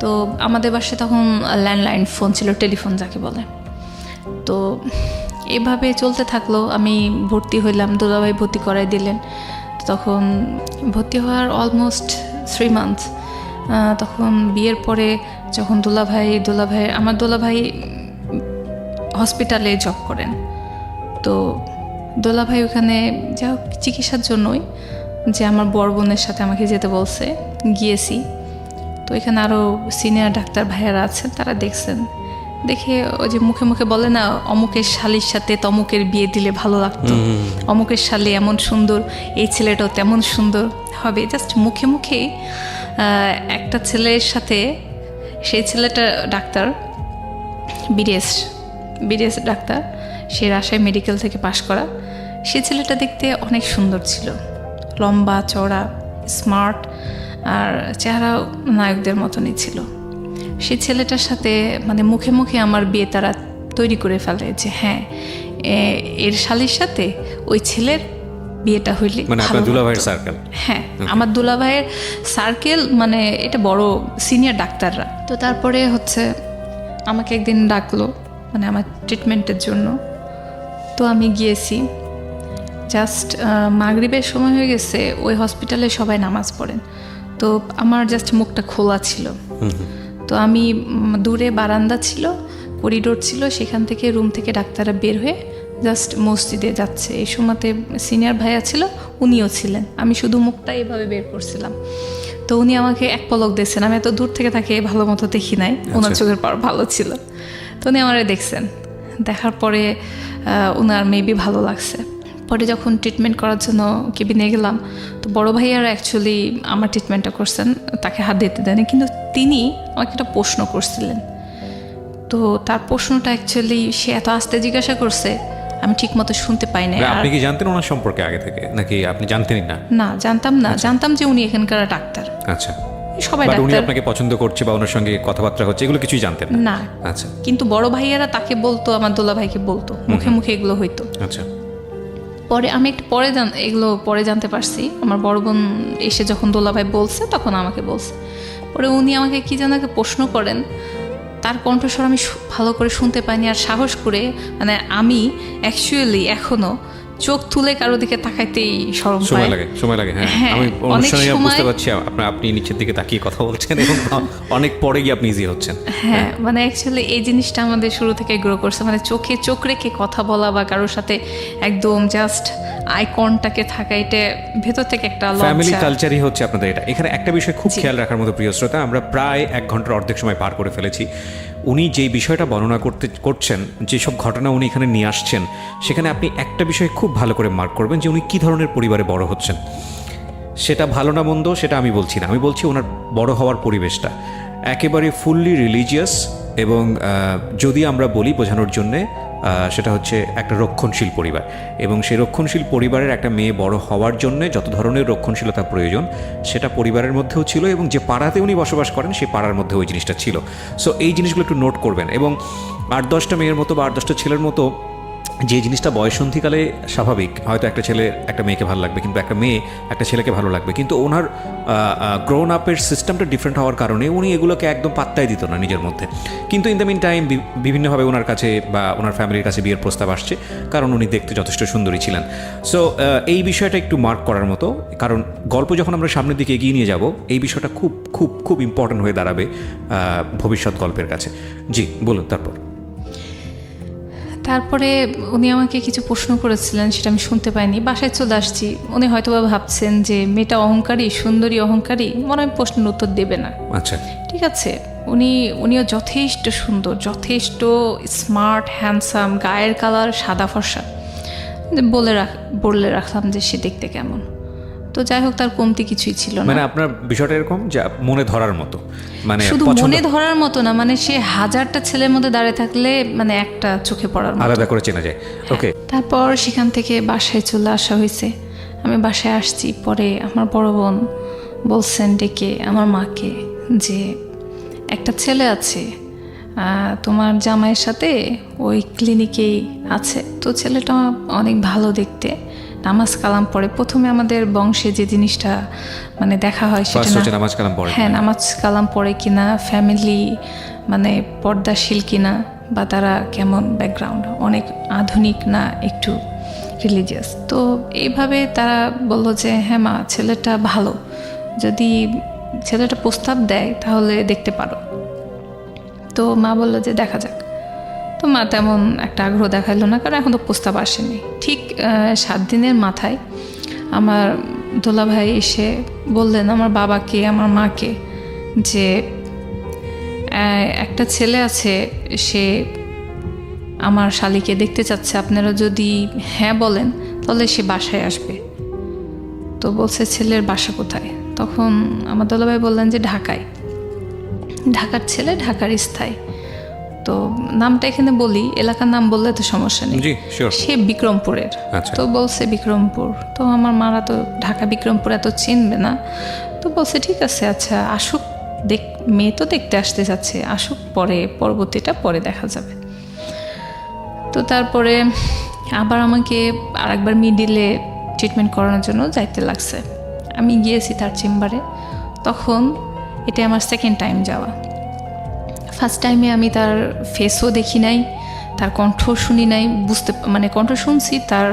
তো আমাদের বাসায় তখন ল্যান্ডলাইন ফোন ছিল, টেলিফোন যাকে বলে। তো এভাবে চলতে থাকলো। আমি ভর্তি হইলাম, দোলাভাই ভর্তি করাই দিলেন। তখন ভর্তি হওয়ার অলমোস্ট 3 মান্থ। তখন বিয়ের পরে যখন আমার দোলাভাই হসপিটালে জব করেন। তো দোলাভাই ওখানে যা হোক চিকিৎসার জন্যই যে আমার বড় বোনের সাথে আমাকে যেতে বলছে। গিয়েছি, তো এখানে আরও সিনিয়র ডাক্তার ভাইয়ারা আছেন, তারা দেখছেন। দেখে ওই যে মুখে মুখে বলে না, অমুকের শালির সাথে তমুকের বিয়ে দিলে ভালো লাগতো, অমুকের শালি এমন সুন্দর, এই ছেলেটাও তেমন সুন্দর হবে। জাস্ট মুখে মুখেই একটা ছেলের সাথে, সেই ছেলেটা ডাক্তার, বিডিএস ডাক্তার, সে রাজশাহী মেডিকেল থেকে পাশ করা। সে ছেলেটা দেখতে অনেক সুন্দর ছিল, লম্বা চওড়া, স্মার্ট, আর চেহারা নায়কদের মতনই ছিল। সে ছেলেটার সাথে মানে মুখে মুখে আমার বিয়ে তারা তৈরি করে ফেলে যে হ্যাঁ, এর শালির সাথে ওই ছেলের বিয়েটা হইলে মানে আপনার দুলাভাইয়ের সার্কেল। হ্যাঁ, আমার দুলাভাইয়ের সার্কেল, মানে এটা বড় সিনিয়র ডাক্তাররা। তো তারপরে হচ্ছে আমাকে একদিন ডাকলো মানে আমার ট্রিটমেন্টের জন্য। তো আমি গিয়েছি, জাস্ট মাগরিবের সময় হয়ে গেছে, ওই হসপিটালে সবাই নামাজ পড়েন, তো আমার জাস্ট মুখটা খোলা ছিল। তো আমি দূরে বারান্দা ছিল, করিডোর ছিল, সেখান থেকে রুম থেকে ডাক্তাররা বের হয়ে জাস্ট মসজিদে যাচ্ছে। এই সময়তে সিনিয়র ভাইয়া ছিল, উনিও ছিলেন। আমি শুধু মুখটা এভাবে বের করছিলাম, তো উনি আমাকে এক পলক দেখছেন। আমি এত দূর থেকে তাকে ভালো মতো দেখি নাই, ওনার চোখের পাওয়ার ভালো ছিল। তো উনি আমারে দেখছেন, দেখার পরে ওনার মেবি ভালো লাগছে। পরে যখন ট্রিটমেন্ট করার জন্য কেবিনে গেলাম, তো বড় ভাইয়ারা অ্যাকচুয়ালি আমার ট্রিটমেন্টটা করছেন, তাকে হাত দিতে দেয়নি, কিন্তু তিনি আমাকে একটা প্রশ্ন করছিলেন। তো তার প্রশ্নটা অ্যাকচুয়ালি সে এত আস্তে জিজ্ঞাসা করছে, আমি ঠিক মতো শুনতে পাই না। আপনি কি জানতেন ওনার সম্পর্কে আগে থেকে, নাকি আপনি জানতেনই না? না, জানতাম না, জানতাম যে উনি এখানকার ডাক্তার। আচ্ছা, সবাই উনি ডাক্তার। আপনাকে পছন্দ করছে বা ওনার সঙ্গে কথাবার্তা হচ্ছে, এগুলো কিছুই জানতেন না? আচ্ছা, কিন্তু বড় ভাইয়ারা তাকে বলতো, আমার দোলা ভাইকে বলতো, মুখে মুখে এগুলো হইতো। আচ্ছা। পরে আমি একটু এগুলো পরে জানতে পারছি। আমার বড় বোন এসে যখন দোলা ভাই বলছে, তখন আমাকে বলছে। পরে উনি আমাকে কি যেন একটা প্রশ্ন করেন, তার কণ্ঠস্বর আমি ভালো করে শুনতে পাইনি। আর সাহস করে মানে আমি অ্যাকচুয়ালি এখনো চোখ তুলে কারো দিকে তাকাইতেই শরম পাই। সময় লাগে। হ্যাঁ, হ্যাঁ, আমি অনেক অনুষ্ঠানে সময়- বুঝতে পারছি আপনি নিচের দিকে তাকিয়ে কথা বলছেন এবং অনেক পরে গিয়ে আপনি ইজি হচ্ছেন। হ্যাঁ, মানে অ্যাকচুয়ালি এই জিনিসটা আমাদের শুরু থেকে গ্রো করছে, মানে চোখে চোখ রেখে কথা বলা বা কারোর সাথে একদম জাস্ট আই কন্টাক্টে থাকা, এটা ভেতর থেকে একটা ফ্যামিলি লজ্জা। কালচারই হচ্ছে আপনাদের এটা। এখানে একটা বিষয় খুব খেয়াল রাখার মতো, প্রিয় শ্রোতা, আমরা প্রায় 1 ঘন্টার অর্ধেক সময় পার করে ফেলেছি। উনি যেই বিষয়টা বর্ণনা করছেন, যেসব ঘটনা উনি এখানে নিয়ে আসছেন, সেখানে আপনি একটা বিষয় খুব ভালো করে মার্ক করবেন যে উনি কী ধরনের পরিবারে বড় হচ্ছেন। সেটা ভালো না মন্দ সেটা আমি বলছি না, আমি বলছি ওনার বড় হওয়ার পরিবেশটা একেবারে ফুললি রিলিজিয়াস। এবং যদি আমরা বলি বোঝানোর জন্যে, সেটা হচ্ছে একটা রক্ষণশীল পরিবার। এবং সেই রক্ষণশীল পরিবারের একটা মেয়ে বড় হওয়ার জন্য যত ধরনের রক্ষণশীলতা প্রয়োজন, সেটা পরিবারের মধ্যেও ছিল, এবং যে পাড়াতে উনি বসবাস করেন সেই পাড়ার মধ্যে ওই জিনিসটা ছিল। সো এই জিনিসগুলো একটু নোট করবেন। এবং 8-10টা মেয়ের মতো বা 8-10টা ছেলের মতো যে জিনিসটা বয়সন্ধিকালে স্বাভাবিক, হয়তো একটা ছেলে একটা মেয়েকে ভালো লাগবে, কিন্তু একটা মেয়ে একটা ছেলেকে ভালো লাগবে, কিন্তু ওনার গ্রোন আপের সিস্টেমটা ডিফারেন্ট হওয়ার কারণে উনি এগুলোকে একদম পাত্তাই দিত না নিজের মধ্যে। কিন্তু ইন দ্য মিন টাইম বিভিন্নভাবে ওনার কাছে বা ওনার ফ্যামিলির কাছে বিয়ের প্রস্তাব আসছে, কারণ উনি দেখতে যথেষ্ট সুন্দরী ছিলেন। সো এই বিষয়টা একটু মার্ক করার মতো, কারণ গল্প যখন আমরা সামনের দিকে এগিয়ে নিয়ে যাব, এই বিষয়টা খুব খুব খুব ইম্পর্ট্যান্ট হয়ে দাঁড়াবে ভবিষ্যৎ গল্পের কাছে। জি বলুন। তারপরে উনি আমাকে কিছু প্রশ্ন করেছিলেন, সেটা আমি শুনতে পাইনি, বাসায় চলে আসছি। উনি হয়তোবা ভাবছেন যে মেয়েটা অহংকারী, সুন্দরী অহংকারী, মনে হয় প্রশ্নের উত্তর দেবে না। আচ্ছা, ঠিক আছে, উনিও যথেষ্ট সুন্দর, যথেষ্ট স্মার্ট, হ্যান্ডসাম, গায়ের কালার সাদা ফর্সা। বলে রাখলাম যে সে দেখতে কেমন। তো যাই হোক, তার কমতি কিছুই ছিল না। মানে আপনার বিষয়টা এরকম যে মনে ধরার মতো, মানে শুধু মনে ধরার মতো না, মানে সে 1000টা ছেলের মধ্যে দাঁড়িয়ে থাকলে মানে একটা চোখে পড়ার মতো, আলাদা করে চেনা যায়। ওকে। তারপর সেখান থেকে বাসায় চলে আসা হয়েছে। আমি বাসায় আসছি, পরে আমার বড় বোন বলছেন ডেকে আমার মাকে যে একটা ছেলে আছে তোমার জামাইয়ের সাথে, ওই ক্লিনিকেই আছে। তো ছেলেটা অনেক ভালো দেখতে, নামাজ কালাম পড়ে। প্রথমে আমাদের বংশে যে জিনিসটা মানে দেখা হয় সেটা না, নামাজ কালাম পড়ে। হ্যাঁ, নামাজ কালাম পড়ে কিনা, ফ্যামিলি মানে পর্দাশীল কিনা, বা তারা কেমন ব্যাকগ্রাউন্ড, অনেক আধুনিক না একটু রিলিজিয়াস। তো এইভাবে তারা বললো যে হ্যাঁ মা, ছেলেটা ভালো, যদি ছেলেটা প্রস্তাব দেয় তাহলে দেখতে পারো। তো মা বললো যে দেখা যাক। তো মা তেমন একটা আগ্রহ দেখাইলো না, কারণ এখন তো প্রস্তাব আসেনি। ঠিক 7 দিনের মাথায় আমার দোলাভাই এসে বললেন আমার বাবাকে, আমার মাকে, যে একটা ছেলে আছে, সে আমার শালিকে দেখতে চাচ্ছে, আপনারা যদি হ্যাঁ বলেন তাহলে সে বাসায় আসবে। তো বলছে ছেলের বাসা কোথায়? তখন আমার দোলাভাই বললেন যে ঢাকায়, ঢাকার ছেলে, ঢাকার স্থায়ী। তো নামটা এখানে বলি, এলাকার নাম বললে তো সমস্যা নেই। জি শিওর। সে বিক্রমপুরের। আচ্ছা। তো বলছে বিক্রমপুর, তো আমার মারা তো ঢাকা বিক্রমপুর এত চিনবে না। তো বলছে ঠিক আছে, আচ্ছা আসুক, মেয়ে তো দেখতে আসতে যাচ্ছে, আসুক, পরবর্তীটা পরে দেখা যাবে। তো তারপরে আবার আমাকে আরেকবার মিডিলে ট্রিটমেন্ট করানোর জন্য যাইতে লাগছে। আমি গিয়েছি তার চেম্বারে। তখন এটা আমার সেকেন্ড টাইম যাওয়া। ফার্স্ট টাইমে আমি তার ফেসও দেখি নাই, তার কণ্ঠ শুনি নাই, কণ্ঠ শুনছি, তার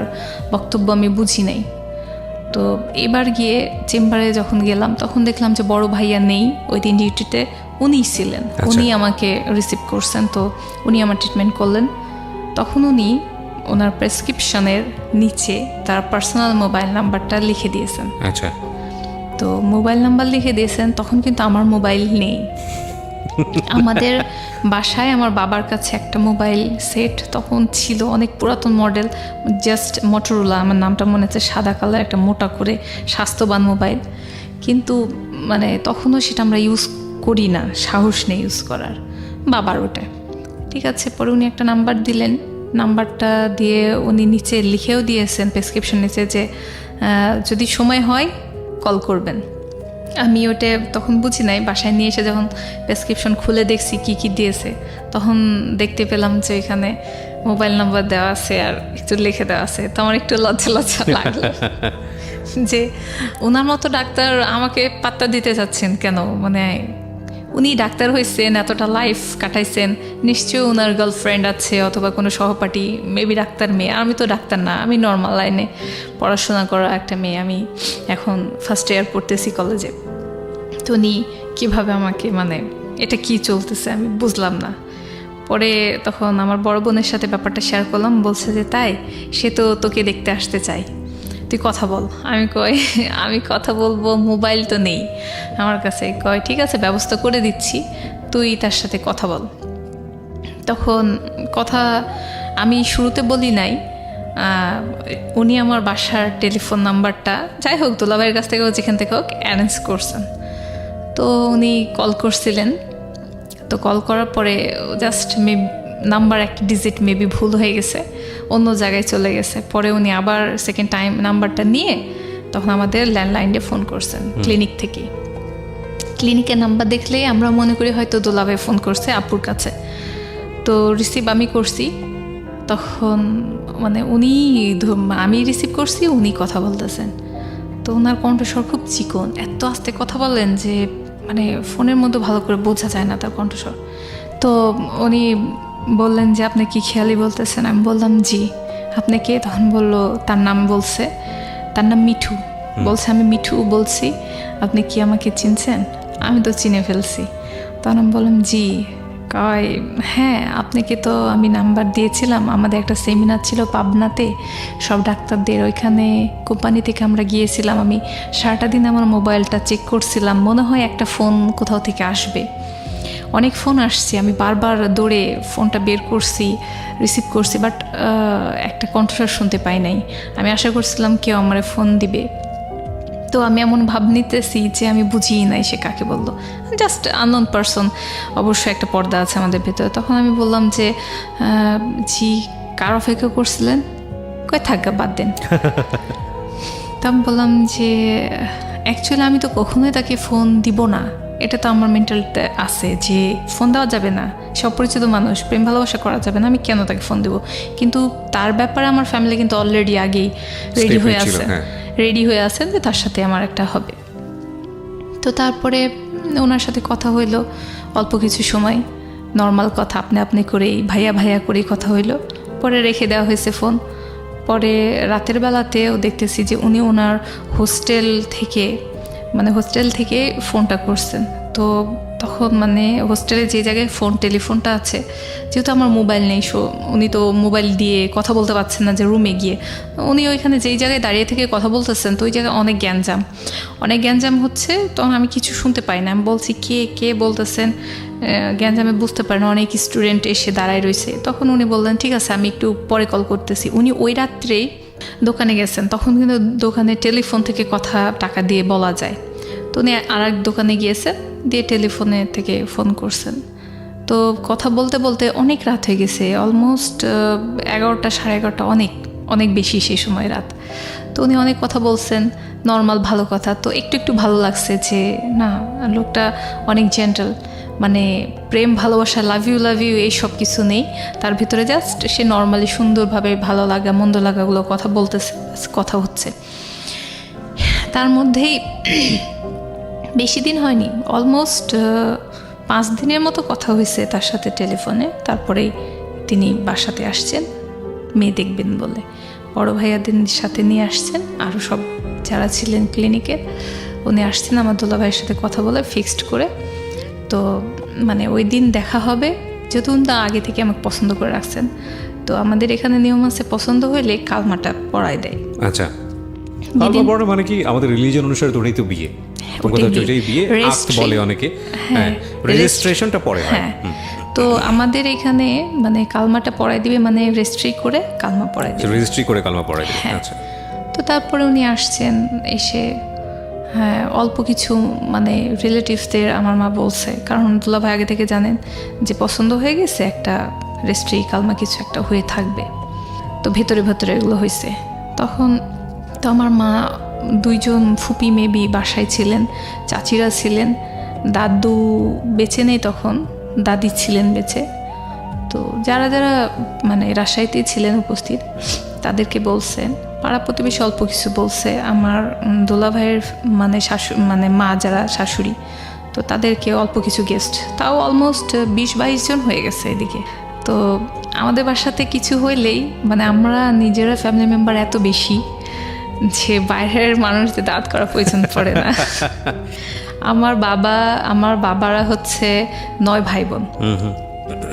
বক্তব্য আমি বুঝি নাই। তো এবার গিয়ে চেম্বারে যখন গেলাম তখন দেখলাম যে বড় ভাইয়া নেই, ওই দিন ডিউটিতে উনিই ছিলেন। উনি আমাকে রিসিভ করছেন, তো উনি আমার ট্রিটমেন্ট করলেন। তখন উনি ওনার প্রেসক্রিপশনের নিচে তার পার্সোনাল মোবাইল নাম্বারটা লিখে দিয়েছেন। আচ্ছা। তো মোবাইল নাম্বার লিখে দিয়েছেন, তখন কিন্তু আমার মোবাইল নেই। আমাদের বাসায় আমার বাবার কাছে একটা মোবাইল সেট তখন ছিল, অনেক পুরাতন মডেল, জাস্ট মোটরোলা, আমার নামটা মনে হচ্ছে, সাদা কালার, একটা মোটা করে স্বাস্থ্যবান মোবাইল। কিন্তু তখনও সেটা আমরা ইউজ করি না, সাহস নেই ইউজ করার, বাবার ওটা। ঠিক আছে, পরে উনি একটা নাম্বার দিলেন, নাম্বারটা দিয়ে উনি নিচে লিখেও দিয়েছেন প্রেসক্রিপশন নিচে যে যদি সময় হয় কল করবেন। আমি ওটা তখন বুঝি নাই, বাসায় নিয়ে এসে যখন প্রেসক্রিপশন খুলে দেখছি কি কি দিয়েছে, তখন দেখতে পেলাম যে এখানে মোবাইল নাম্বার দেওয়া আছে আর একটু লিখে দেওয়া আছে। তো আমার একটু লজ্জা লজ্জা লাগলো যে ওনার মতো ডাক্তার আমাকে পাত্তা দিতে চাচ্ছেন কেন? উনি ডাক্তার হয়েছেন, এতটা লাইফ কাটাইছেন, নিশ্চয়ই ওনার গার্লফ্রেন্ড আছে অথবা কোনো সহপাঠী, মেবি ডাক্তার মেয়ে। আমি তো ডাক্তার না, আমি নর্মাল লাইনে পড়াশোনা করা একটা মেয়ে, আমি এখন ফার্স্ট ইয়ার পড়তেছি কলেজে। তো উনি কীভাবে আমাকে এটা কি চলতেছে আমি বুঝলাম না। পরে তখন আমার বড় বোনের সাথে ব্যাপারটা শেয়ার করলাম, বলছে যে তাই, সে তো তোকে দেখতে আসতে চাই, তুই কথা বল। আমি কথা বলবো, মোবাইল তো নেই আমার কাছে। ঠিক আছে, ব্যবস্থা করে দিচ্ছি, তুই তার সাথে কথা বল। তখন কথা আমি শুরুতে বলি নাই, উনি আমার বাসার টেলিফোন নাম্বারটা, যাই হোক দোলাভাইয়ের কাছ থেকে হোক, যেখান থেকে হোক, অ্যারেঞ্জ করছেন। তো উনি কল করছিলেন। তো কল করার পরে জাস্ট নাম্বার একটা ডিজিট মেবি ভুল হয়ে গেছে, অন্য জায়গায় চলে গেছে। পরে উনি আবার সেকেন্ড টাইম নাম্বারটা নিয়ে তখন আমাদের ল্যান্ডলাইনে ফোন করছেন ক্লিনিক থেকে। ক্লিনিকের নাম্বার দেখলেই আমরা মনে করি হয়তো দোলাভাই ফোন করছে আপুর কাছে। তো রিসিভ আমি করছি, তখন আমি রিসিভ করছি, উনি কথা বলতেছেন। তো ওনার কণ্ঠস্বর খুব চিকন, এত আস্তে কথা বলেন যে ফোনের মধ্যে ভালো করে বোঝা যায় না তার কণ্ঠস্বর। তো উনি বললেন যে আপনি কি খেয়ালি বলতেছেন? আমি বললাম জি। আপনি কে? তখন বললো তার নাম বলছে, তার নাম মিঠু। বলছে আমি মিঠু বলছি, আপনি কি আমাকে চিনছেন? আমি তো চিনে ফেলছি। তখন আমি বললাম জি। হ্যাঁ, আপনাকে তো আমি নাম্বার দিয়েছিলাম, আমাদের একটা সেমিনার ছিল পাবনাতে সব ডাক্তারদের, ওইখানে কোম্পানি থেকে আমরা গিয়েছিলাম। আমি সারাটা দিন আমার মোবাইলটা চেক করছিলাম, মনে হয় একটা ফোন কোথাও থেকে আসবে। অনেক ফোন আসছে, আমি বারবার দৌড়ে ফোনটা বের করছি, রিসিভ করছি, বাট একটা কণ্ঠস্বর শুনতে পাই নাই। আমি আশা করছিলাম কেউ আমার ফোন দিবে। তো আমি এমন ভাব নিতেছি যে আমি বুঝিই নাই সে কাকে বললো, জাস্ট আননোন পারসন। অবশ্যই একটা পর্দা আছে আমাদের ভেতরে। তখন আমি বললাম যে জি, কার অপেক্ষা করছিলেন? থাকা বাদ দেন। তো আমি বললাম যে অ্যাকচুয়ালি আমি তো কখনোই তাকে ফোন দিব না, এটা তো আমার মেন্টালিতে আছে যে ফোন দেওয়া যাবে না, সব পরিচিত মানুষ, প্রেম ভালোবাসা করা যাবে না, আমি কেন তাকে ফোন দেবো? কিন্তু তার ব্যাপারে আমার ফ্যামিলি কিন্তু অলরেডি আগেই রেডি হয়ে আছে যে তার সাথে আমার একটা হবে। তো তারপরে ওনার সাথে কথা হইলো অল্প কিছু সময়, নর্মাল কথা, আপনি করেই, ভাইয়া ভাইয়া করেই কথা হইলো। পরে রেখে দেওয়া হয়েছে ফোন। পরে রাতের বেলাতেও দেখতেছি যে উনি ওনার হোস্টেল থেকে ফোনটা করছেন। তো তখন মানে হোস্টেলে যে জায়গায় টেলিফোনটা আছে, যেহেতু আমার মোবাইল নেই, উনি তো মোবাইল দিয়ে কথা বলতে পারছেন না যে রুমে গিয়ে, উনি ওইখানে যেই জায়গায় দাঁড়িয়ে থেকে কথা বলতেছেন, তো ওই জায়গায় অনেক গ্যাঞ্জাম হচ্ছে। তখন আমি কিছু শুনতে পাই না, আমি বলছি কে কে বলতেছেন, গ্যাঞ্জামে বুঝতে পারি না, অনেক স্টুডেন্ট এসে দাঁড়ায় রয়েছে। তখন উনি বললেন ঠিক আছে আমি একটু পরে কল করতেছি। উনি ওই রাত্রেই দোকানে গেছেন, তখন কিন্তু দোকানে টেলিফোন থেকে কথা টাকা দিয়ে বলা যায়। তো উনি আর এক দোকানে গিয়েছেন, দিয়ে টেলিফোনে থেকে ফোন করছেন। তো কথা বলতে বলতে অনেক রাত হয়ে গেছে, অলমোস্ট 11টা 11:30, অনেক অনেক বেশি সেই সময় রাত। তো উনি অনেক কথা বলছেন, নর্মাল ভালো কথা। তো একটু ভালো লাগছে যে না, লোকটা অনেক জেন্টাল, মানে প্রেম ভালোবাসা লাভ ইউ এই সব কিছু নেই তার ভিতরে, জাস্ট সে নর্মালি সুন্দরভাবে ভালো লাগা মন্দ লাগাগুলো কথা বলতেছে, কথা হচ্ছে। তার মধ্যেই বেশি দিন হয়নি, অলমোস্ট 5 দিনের মতো কথা হয়েছে তার সাথে টেলিফোনে। তারপরেই তিনি বাসাতে আসছেন মেয়ে দেখবেন বলে, বড় ভাইয়াদের সাথে নিয়ে আসছেন, আরও সব যারা ছিলেন ক্লিনিকের উনি আসছেন আমার দুলা ভাইয়ের সাথে কথা বলে ফিক্সড করে। তো মানে ওই দিন দেখা হবে, যেহেতু উনি আগে থেকে আমাকে পছন্দ করে রাখছেন। তো আমাদের এখানে নিয়ম আছে, পছন্দ হইলে কালমাটা পড়ায় দেয়। আচ্ছা, কালমা পড়া মানে কি? আমাদের রিলিজিয়ন অনুসারে তো ওটাই তো বিয়ে, বিয়ে আক্ত বলে অনেকে, হ্যাঁ রেজিস্ট্রেশনটা পড়ে হয়। হ্যাঁ, তো আমাদের এখানে মানে কালমাটা পড়াই দিবে, মানে রেজিস্ট্রি করে কালমা পড়াই দিবে, রেজিস্ট্রি করে কালমা পড়াই দিবে। আচ্ছা, তো তারপরে উনি আসছেন, এসে হ্যাঁ অল্প কিছু মানে রিলেটিভসদের আমার মা বলছে, কারণ দুলা ভাই আগে থেকে জানেন যে পছন্দ হয়ে গেছে, একটা রেজিস্ট্রি কালমা কিছু একটা হয়ে থাকবে। তো ভেতরে এগুলো হয়েছে। তখন তো আমার মা 2জন ফুপি মেবি বাসায় ছিলেন, চাচিরা ছিলেন, দাদু বেঁচে নেই তখন, দাদি ছিলেন বেঁচে। তো যারা যারা মানে রাজশাহীতেই ছিলেন উপস্থিত, তাদেরকে বলছেন, পাড়া প্রতিবেশী অল্প কিছু বলছে, আমার দোলা ভাইয়ের মানে মানে মা যারা শাশুড়ি, তো তাদেরকে অল্প কিছু গেস্ট, তাও অলমোস্ট 20-22 জন হয়ে গেছে এদিকে। তো আমাদের বাসাতে কিছু হইলেই মানে আমরা নিজেরা ফ্যামিলি মেম্বার এত বেশি যে বাইরের মানুষদের দাঁত করা প্রয়োজন পড়ে না। আমার বাবারা হচ্ছে 9 ভাই বোন,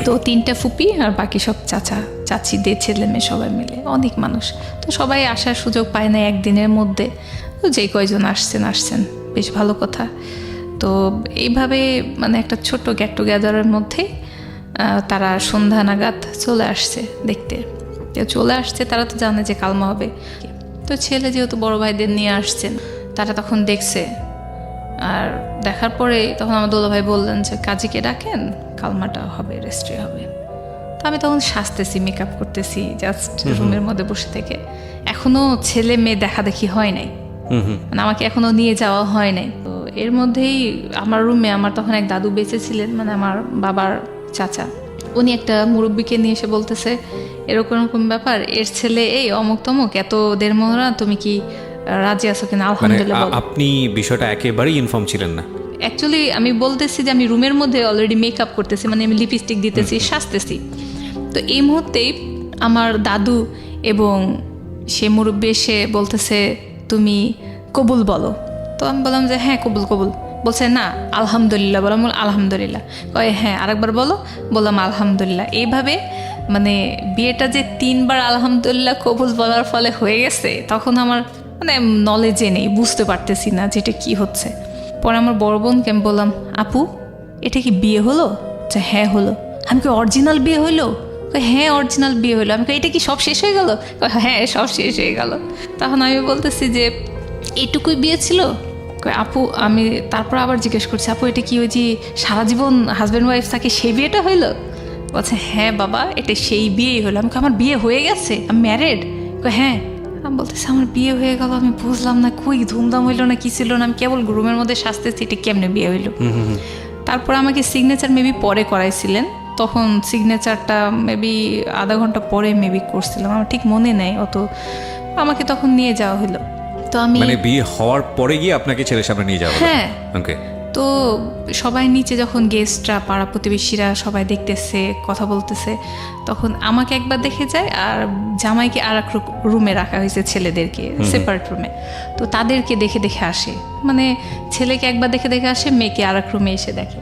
তো 3টা ফুপি আর বাকি সব চাচা চাচিদের ছেলে মেয়ে সবাই মিলে অনেক মানুষ। তো সবাই আসার সুযোগ পায় না একদিনের মধ্যে, তো যে কয়জন আসছেন বেশ ভালো কথা। তো এইভাবে মানে একটা ছোট্ট গেট টুগেদারের মধ্যে তারা সন্ধ্যা নাগাদ চলে আসছে দেখতে। চলে আসছে, তারা তো জানে যে কালমা হবে। তো ছেলে যেহেতু বড় ভাইদের নিয়ে আসছেন, তারা তখন দেখছে, আর দেখার পরে তখন আমার দোলা ভাই বললেন যে কাজীকে ডাকেন, কালমাটা হবে, রেজিস্ট্রি হবে। তো আমি তখন সাজতেছি, মেকআপ করতেছি জাস্ট রুমের মধ্যে বসে থেকে। এখনো ছেলে মেয়ে দেখা দেখি হয় নাই, মানে আমাকে এখনো নিয়ে যাওয়া হয় নাই। তো এর মধ্যেই আমার রুমে আমার তখন এক দাদু বেঁচে ছিলেন, মানে আমার বাবার চাচা, উনি একটা মুরব্বীকে নিয়ে এসে বলতেছে এরকম ব্যাপার, এর ছেলে এই অমুক তমুক, এত দের মোহরা, তুমি কি রাজি আছো কিনা? আলহামদুলিল্লাহ। আপনি বিষয়টা একেবারেই ইনফর্ম ছিলেন না? অ্যাকচুয়ালি আমি বলতেছি যে আমি রুমের মধ্যে অলরেডি মেকআপ করতেছি, মানে আমি লিপস্টিক দিতেছি, সাজতেছি। তো এই মুহূর্তেই আমার দাদু এবং সে মুরব্বী এসে বলতেছে তুমি কবুল বলো। তো আমি বললাম যে হ্যাঁ কবুল। বলছে না আলহামদুলিল্লাহ। বললাম আলহামদুলিল্লাহ। কয় হ্যাঁ আরেকবার বলো। বললাম আলহামদুলিল্লাহ। এইভাবে মানে বিয়েটা যে 3বার আলহামদুলিল্লাহ কবুল বলার ফলে হয়ে গেছে, তখন আমার মানে নলেজে নেই, বুঝতে পারতেছি না যেটা কি হচ্ছে। পরে আমার বড় বোনকে আমি বললাম আপু এটা কি বিয়ে হলো? যে হ্যাঁ হলো। আমি কি অরিজিনাল বিয়ে হইলো? হ্যাঁ অরিজিনাল বিয়ে হইলো। আমি এটা কি সব শেষ হয়ে গেল? হ্যাঁ সব শেষ হয়ে গেল। তখন আমি বলতেছি যে এইটুকুই বিয়ে ছিল? আপু আমি তারপর আবার জিজ্ঞেস করছি আপু এটা কি ওই যে সারা জীবন হাজব্যান্ড ওয়াইফ থাকে সেই বিয়েটা হইলো? বলছে হ্যাঁ বাবা এটা সেই বিয়েই হলো। আমি আমার বিয়ে হয়ে গেছে, আমি ম্যারেড। হ্যাঁ। আমি বলতেছি আমার বিয়ে হয়ে গেল, আমি বুঝলাম না কই ধুমধাম হইলো না কি ছিল না, আমি কেবল রুমের মধ্যে সাজতেছি, এটা কেমনে বিয়ে হইলো? তারপর আমাকে সিগনেচার মেবি পরে করাইছিলেন, তখন সিগনেচারটা মেবি আধা ঘন্টা পরে মেবি করছিলাম, আমার ঠিক মনে নেই অত। আমাকে তখন নিয়ে যাওয়া হলো। তো আমি মানে বিয়ে হওয়ার পরে গিয়ে আপনাকে ছেলের সামনে নিয়ে যাওয়া? হ্যাঁ। ওকে। তো সবাই নিচে যখন গেস্টরা পাড়া প্রতিবেশীরা সবাই দেখতেছে কথা বলতেছে, তখন আমাকে একবার দেখে যায় আর জামাইকে আর এক রুমে রাখা হয়েছে, ছেলেদেরকে সেপারেট রুমে। তো তাদেরকে দেখে দেখে আসে, মানে ছেলেকে একবার দেখে দেখে আসে, মেয়েকে আর এক রুমে এসে দেখে।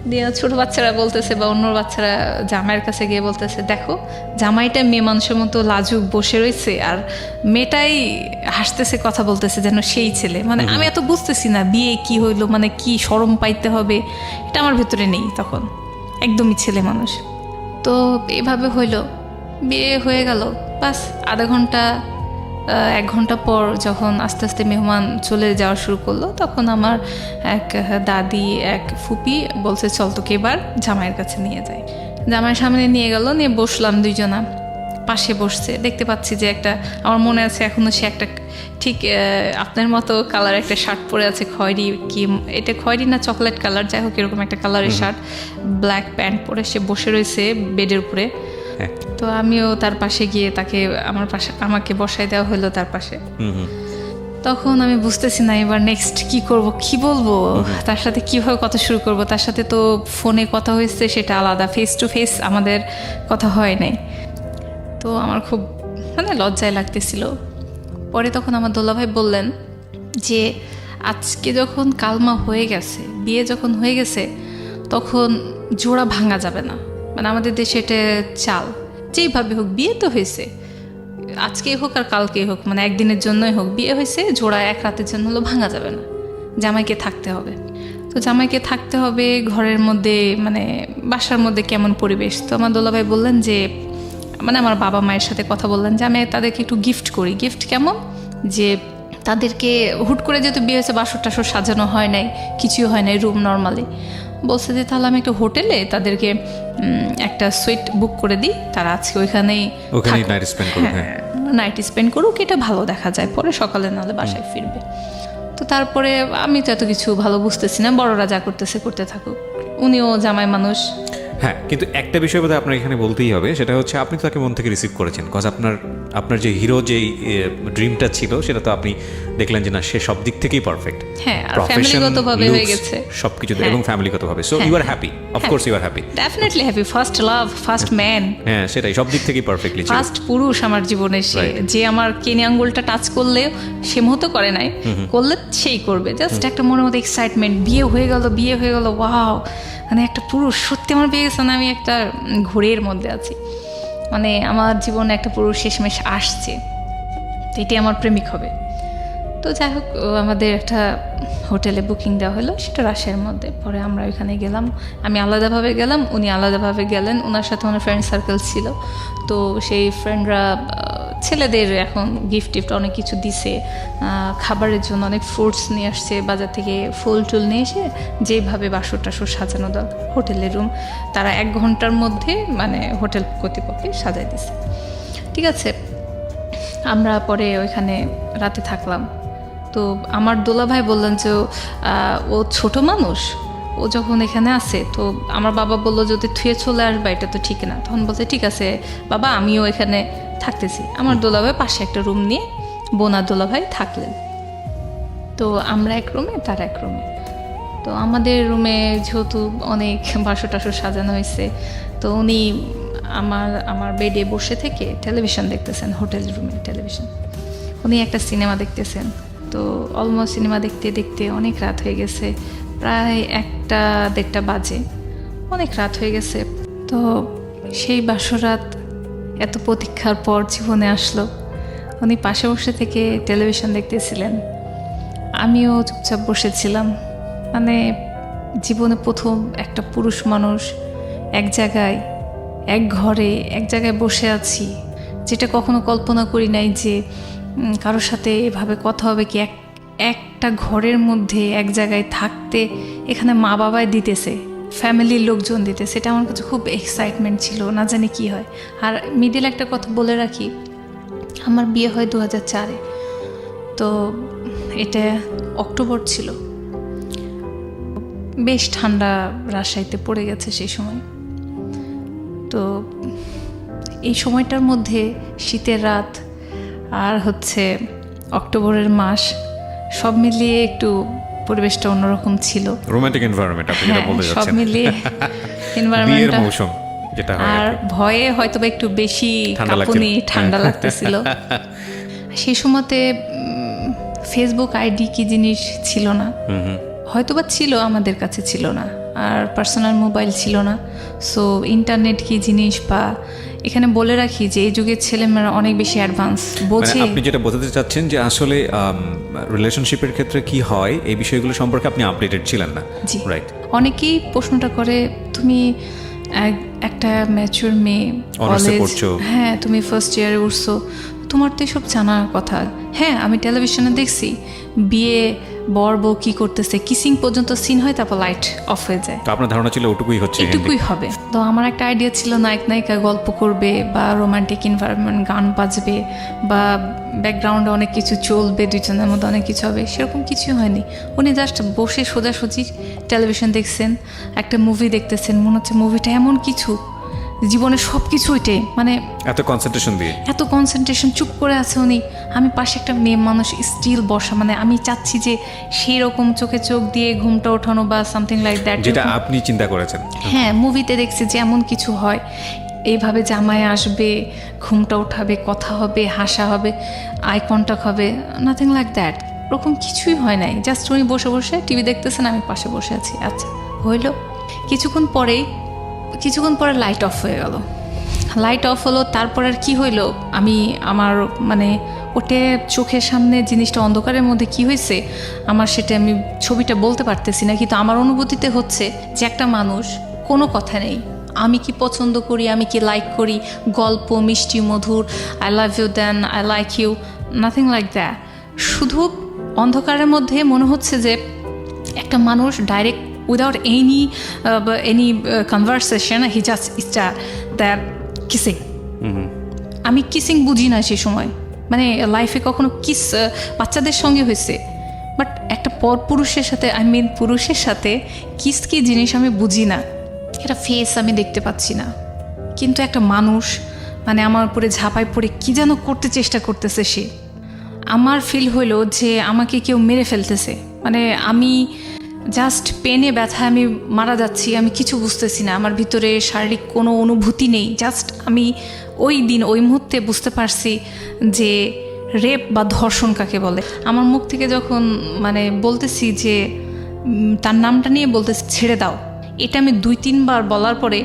দিয়ে ছোটো বাচ্চারা বলতেছে বা অন্য বাচ্চারা জামাইয়ের কাছে গিয়ে বলতেছে, দেখো জামাইটা মেয়ে মানুষের মতো লাজুক বসে রয়েছে আর মেয়েটাই হাসতেছে কথা বলতেছে যেন সেই ছেলে। মানে আমি এত বুঝতেছি না বিয়ে কি হইলো, মানে কি শরম পাইতে হবে এটা আমার ভেতরে নেই তখন, একদমই ছেলে মানুষ। তো এভাবে হইলো, বিয়ে হয়ে গেল। বাস আধা ঘন্টা 1 ঘন্টা পর যখন আস্তে আস্তে মেহমান চলে যাওয়া শুরু করলো, তখন আমার এক দাদি এক ফুপি বলছে, চল তোকে এবার জামাইয়ের কাছে নিয়ে যায়। জামাইয়ের সামনে নিয়ে গেল, নিয়ে বসলাম, দুইজনা পাশে বসছে। দেখতে পাচ্ছি যে একটা, আমার মনে আছে এখনও, সে একটা ঠিক আপনার মতো কালার একটা শার্ট পরে আছে, খয়েরি কি এটা খয়েরি না চকলেট কালার, যাই হোক এরকম একটা কালারের শার্ট, ব্ল্যাক প্যান্ট পরে সে বসে রয়েছে বেডের উপরে। তো আমিও তার পাশে গিয়ে তাকে আমাকে বসাই দেওয়া হলো তার পাশে। তখন আমি বুঝতেছি না এবার নেক্সট কি করব, কি বলবো, তার সাথে কিভাবে কথা শুরু করব। তার সাথে তো ফোনে কথা হয়েছে, সেটা আলাদা, ফেস টু ফেস আমাদের কথা হয় নাই। তো আমার খুব মানে লজ্জায় লাগতেছিল। পরে তখন আমার দোলাভাই বললেন যে আজকে যখন কালমা হয়ে গেছে, বিয়ে যখন হয়ে গেছে, তখন জোড়া ভাঙা যাবে না। মানে আমাদের দেশে এটা চাল, যেইভাবে হোক বিয়ে তো হয়েছে, আজকেই হোক আর কালকেই হোক, মানে একদিনের জন্যই হোক বিয়ে হয়েছে, জোড়া এক রাতের জন্য হলো ভাঙা যাবে না, জামাইকে থাকতে হবে। তো জামাইকে থাকতে হবে ঘরের মধ্যে, মানে বাসার মধ্যে কেমন পরিবেশ। তো আমার দোলাভাই বললেন যে, মানে আমার বাবা মায়ের সাথে কথা বললেন যে আমি তাদেরকে একটু গিফট করি। গিফট কেমন, যে তাদেরকে হুট করে যেহেতু বিয়ে হয়েছে, বাসর টাসর সাজানো হয় নাই, কিছুই হয় নাই, রুম নর্মালি, বলছে যে তাহলে আমি একটা হোটেলে তাদেরকে একটা সুইট বুক করে দিই, তারা আজকে ওইখানেই নাইট স্পেন্ড করুক, এটা ভালো দেখা যায়, পরে সকালে নাহলে বাসায় ফিরবে। তো তারপরে আমি তো এত কিছু ভালো বুঝতেছি না, বড়রা যা করতেছে করতে থাকুক, উনিও জামাই মানুষ। হ্যাঁ, কিন্তু একটা বিষয় বোধহয় আপনার এখানে বলতেই হবে, সেটা হচ্ছে আপনি তো তাকে মন থেকে রিসিভ করেছেন, কজ আপনার যে হিরো যেই ড্রিমটা ছিল, সেটা তো আপনি দেখলেন যে না, সে সব দিক থেকেই পারফেক্ট, হ্যাঁ, আর ফ্যামিলিগতভাবে হয়ে গেছে সবকিছু, এবং ফ্যামিলিগতভাবে। So you are happy, of course you are happy, definitely happy, first love, first man. হ্যাঁ, সেটাই, সব দিক থেকেই পারফেক্টলি ছিল, ফার্স্ট পুরুষ আমার জীবনে, সে যে আমার কেনি আঙ্গুলটা টাচ করলে সে মুহূর্ত করে নাই, করলে সেই করবে। জাস্ট একটা মনের মধ্যে এক্সাইটমেন্ট, বিয়ে হয়ে গেল, ওয়াও, মানে একটা পুরুষ সত্যি আমার বিয়ে গেছে না, আমি একটা ঘোরের মধ্যে আছি, মানে আমার জীবনে একটা পুরুষ শেষমেশ আসছে, তো এটি আমার প্রেমিক হবে। তো যাই হোক, আমাদের একটা হোটেলে বুকিং দেওয়া হলো, সেটা রাজশাহীর মধ্যে। পরে আমরা ওইখানে গেলাম, আমি আলাদাভাবে গেলাম, উনি আলাদাভাবে গেলেন, ওনার সাথে ওনার ফ্রেন্ড সার্কেল ছিল। তো সেই ফ্রেন্ডরা ছেলেদের এখন গিফট টিফট অনেক কিছু দিছে, খাবারের জন্য অনেক ফ্রুটস নিয়ে আসছে বাজার থেকে, ফুল টুল নিয়ে এসে যেভাবে বাসর টাসর সাজানো দাও হোটেলের রুম, তারা 1 ঘন্টার মধ্যে মানে হোটেল কর্তৃপক্ষে সাজাই দিছে। ঠিক আছে, আমরা পরে ওইখানে রাতে থাকলাম। তো আমার দোলাভাই বললেন যে ও ছোট মানুষ, ও যখন এখানে আসে, তো আমার বাবা বললো যদি থুয়ে চলে আসবে, এটা তো ঠিক না। তখন বলছে ঠিক আছে বাবা, আমিও এখানে থাকতেছি। আমার দোলাভাই পাশে একটা রুম নিয়ে বোনা দোলাভাই থাকলেন। তো আমরা এক রুমে, তার এক রুমে। তো আমাদের রুমে যেহেতু অনেক বাসর টাসর সাজানো হয়েছে, তো উনি আমার বেডে বসে থেকে টেলিভিশন দেখতেছেন, হোটেল রুমে টেলিভিশন, উনি একটা সিনেমা দেখতেছেন। তো অলমোস্ট সিনেমা দেখতে দেখতে অনেক রাত হয়ে গেছে, প্রায় 1-1:30 বাজে, অনেক রাত হয়ে গেছে। তো সেই বাসরাত এত প্রতীক্ষার পর জীবনে আসলো। উনি পাশে বসে থেকে টেলিভিশন দেখতেছিলেন, আমিও চুপচাপ বসেছিলাম। মানে জীবনে প্রথম একটা পুরুষ মানুষ এক জায়গায়, এক ঘরে, এক জায়গায় বসে আছি, যেটা কখনো কল্পনা করি নাই যে কারোর সাথে এভাবে কথা হবে, কি একটা ঘরের মধ্যে এক জায়গায় থাকতে, এখানে মা বাবাই দিতেছে, ফ্যামিলির লোকজন দিতেছে, এটা আমার কাছে খুব এক্সাইটমেন্ট ছিল, না জানি কি হয়। আর মিডিল একটা কথা বলে রাখি, আমার বিয়ে হয় 2004-এ, তো এটা অক্টোবর ছিল, বেশ ঠান্ডা রাজশাহীতে পড়ে গেছে সেই সময়। তো এই সময়টার মধ্যে শীতের রাত আর হচ্ছে অক্টোবরের মাস, সব মিলিয়ে একটু পরিবেশটা অন্যরকম ছিল। রোমান্টিক এনভায়রনমেন্ট আপনি যেটা বলতে সব যাচ্ছেন, মিলিয়ে বিয়ের এনভায়রনমেন্টটা মৌসুম যেটা হয় আর আর কি। ভয়ে হয়তো বা একটু বেশি ঠান্ডা কাঁপুনি লাগছিল। ঠান্ডা লাগতেছিল। সেই সময়তে ফেসবুক আইডি কি জিনিস ছিল না, হয়তো বা ছিল, আমাদের কাছে ছিল না, আর পার্সোনাল মোবাইল ছিল না। সো ইন্টারনেট কি জিনিস, বা এখানে বলে রাখি যে এই যুগের ছেলেমেয়েরা অনেক বেশি অ্যাডভান্স মানে বোঝে। আপনি যেটা বোঝাতে চাচ্ছেন যে আসলে রিলেশনশিপের ক্ষেত্রে কি হয় এই বিষয়গুলো সম্পর্কে আপনি আপডেটেড ছিলেন না, জি। রাইট? অনেকেই প্রশ্নটা করে, তুমি একটা ম্যাচিউর মেয়ে, Honours-এ কলেজ, পড়ছো। হ্যাঁ তুমি ফার্স্ট ইয়ারে উঠছো, তোমার তো এসব জানার কথা। হ্যাঁ আমি টেলিভিশনে দেখছি বিয়ে বর বউ কি করতেছে, কিসিং পর্যন্ত সিন হয়, তারপর লাইট অফ হয়ে যায়, তো আপনার ধারণা ছিল ওটুকুই হচ্ছে এটুকুই হবে। তো আমার একটা আইডিয়া ছিল নায়ক নায়িকা গল্প করবে, বা রোমান্টিক এনভায়রনমেন্ট, গান বাজবে, বা ব্যাকগ্রাউন্ডে অনেক কিছু চলবে, দুজনের মধ্যে অনেক কিছু হবে, সেরকম কিছুই হয়নি। উনি জাস্ট বসে সোজাসুজি টেলিভিশন দেখছেন, একটা মুভি দেখতেছেন, মনে হচ্ছে মুভিটা এমন কিছু, জীবনের সব কিছু ওইটাই, মানে এত কনসেন্ট্রেশন দিয়ে। এত কনসেন্ট্রেশন, চুপ করে আছে উনি, আমি পাশে একটা মেয়ে মানুষ স্টিল বসা, মানে আমি চাচ্ছি যে সেই রকম চোখে চোখ দিয়ে ঘুমটা ওঠানো বা সামথিং লাইক দ্যাট, যেটা আপনি চিন্তা করেছেন। হ্যাঁ মুভিতে দেখছি যে এমন কিছু হয়, এইভাবে জামাই আসবে, ঘুমটা উঠাবে, কথা হবে, হাসা হবে, আই কন্টাক্ট হবে, নাথিং লাইক দ্যাট, ওরকম কিছুই হয় নাই। জাস্ট উনি বসে বসে টিভি দেখতেছেন, আমি পাশে বসে আছি। আচ্ছা হইল, কিছুক্ষণ পরে লাইট অফ হয়ে গেল। লাইট অফ হলো, তারপর আর কি হইলো, আমি আমার মানে ওটে চোখের সামনে জিনিসটা অন্ধকারের মধ্যে কি হয়েছে আমার, সেটা আমি ছবিটা বলতে পারতেছি না, কিন্তু আমার অনুভূতিতে হচ্ছে যে একটা মানুষ, কোনো কথা নেই, আমি কি পছন্দ করি, আমি কি লাইক করি, গল্প মিষ্টি মধুর, I love you then I like you, nothing like that. শুধু অন্ধকারের মধ্যে মনে হচ্ছে যে একটা মানুষ direct without any conversation he just start that kissing. আমি কিসিং বুঝি না সেই সময়, মানে লাইফে কখনো কিস বাচ্চাদের সঙ্গে হয়েছে, বাট একটা পুরুষের সাথে, পুরুষের সাথে কিস কি জিনিস আমি বুঝি না, একটা ফেস আমি দেখতে পাচ্ছি না, কিন্তু একটা মানুষ মানে আমার উপরে ঝাঁপাই পড়ে কি যেন করতে চেষ্টা করতেছে সে। আমার ফিল হইলো যে আমাকে কেউ মেরে ফেলতেছে, মানে আমি জাস্ট পেনে ব্যথা আমি মারা যাচ্ছি, আমি কিছু বুঝতেছি না, আমার ভিতরে শারীরিক কোনো অনুভূতি নেই। জাস্ট আমি ওই দিন ওই মুহূর্তে বুঝতে পারছি যে রেপ বা ধর্ষণ কাকে বলে। আমার মুখ থেকে যখন মানে বলতেছি যে তার নামটা নিয়ে বলতেছি ছেড়ে দাও, এটা আমি 2-3 বার বলার পরে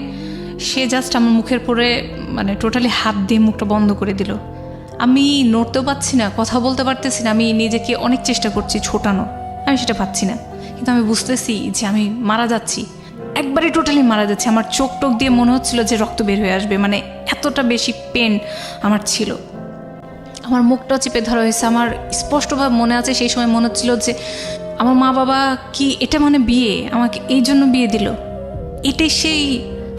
সে জাস্ট আমার মুখের পরে মানে টোটালি হাত দিয়ে মুখটা বন্ধ করে দিল। আমি নড়তেও পারছি না, কথা বলতে পারতেছি না, আমি নিজেকে অনেক চেষ্টা করছি ছোটানো, আমি সেটা পাচ্ছি না, কিন্তু আমি বুঝতেছি যে আমি মারা যাচ্ছি, একবারে টোটালি মারা যাচ্ছি। আমার চোখ টোক দিয়ে মনে হচ্ছিল যে রক্ত বের হয়ে আসবে, মানে এতটা বেশি পেন আমার ছিল। আমার মুখটাও চেপে ধরা হয়েছে। আমার স্পষ্টভাবে মনে আছে সেই সময় মনে হচ্ছিল যে আমার মা বাবা কি এটা মানে বিয়ে, আমাকে এই জন্য বিয়ে দিল, এটাই সেই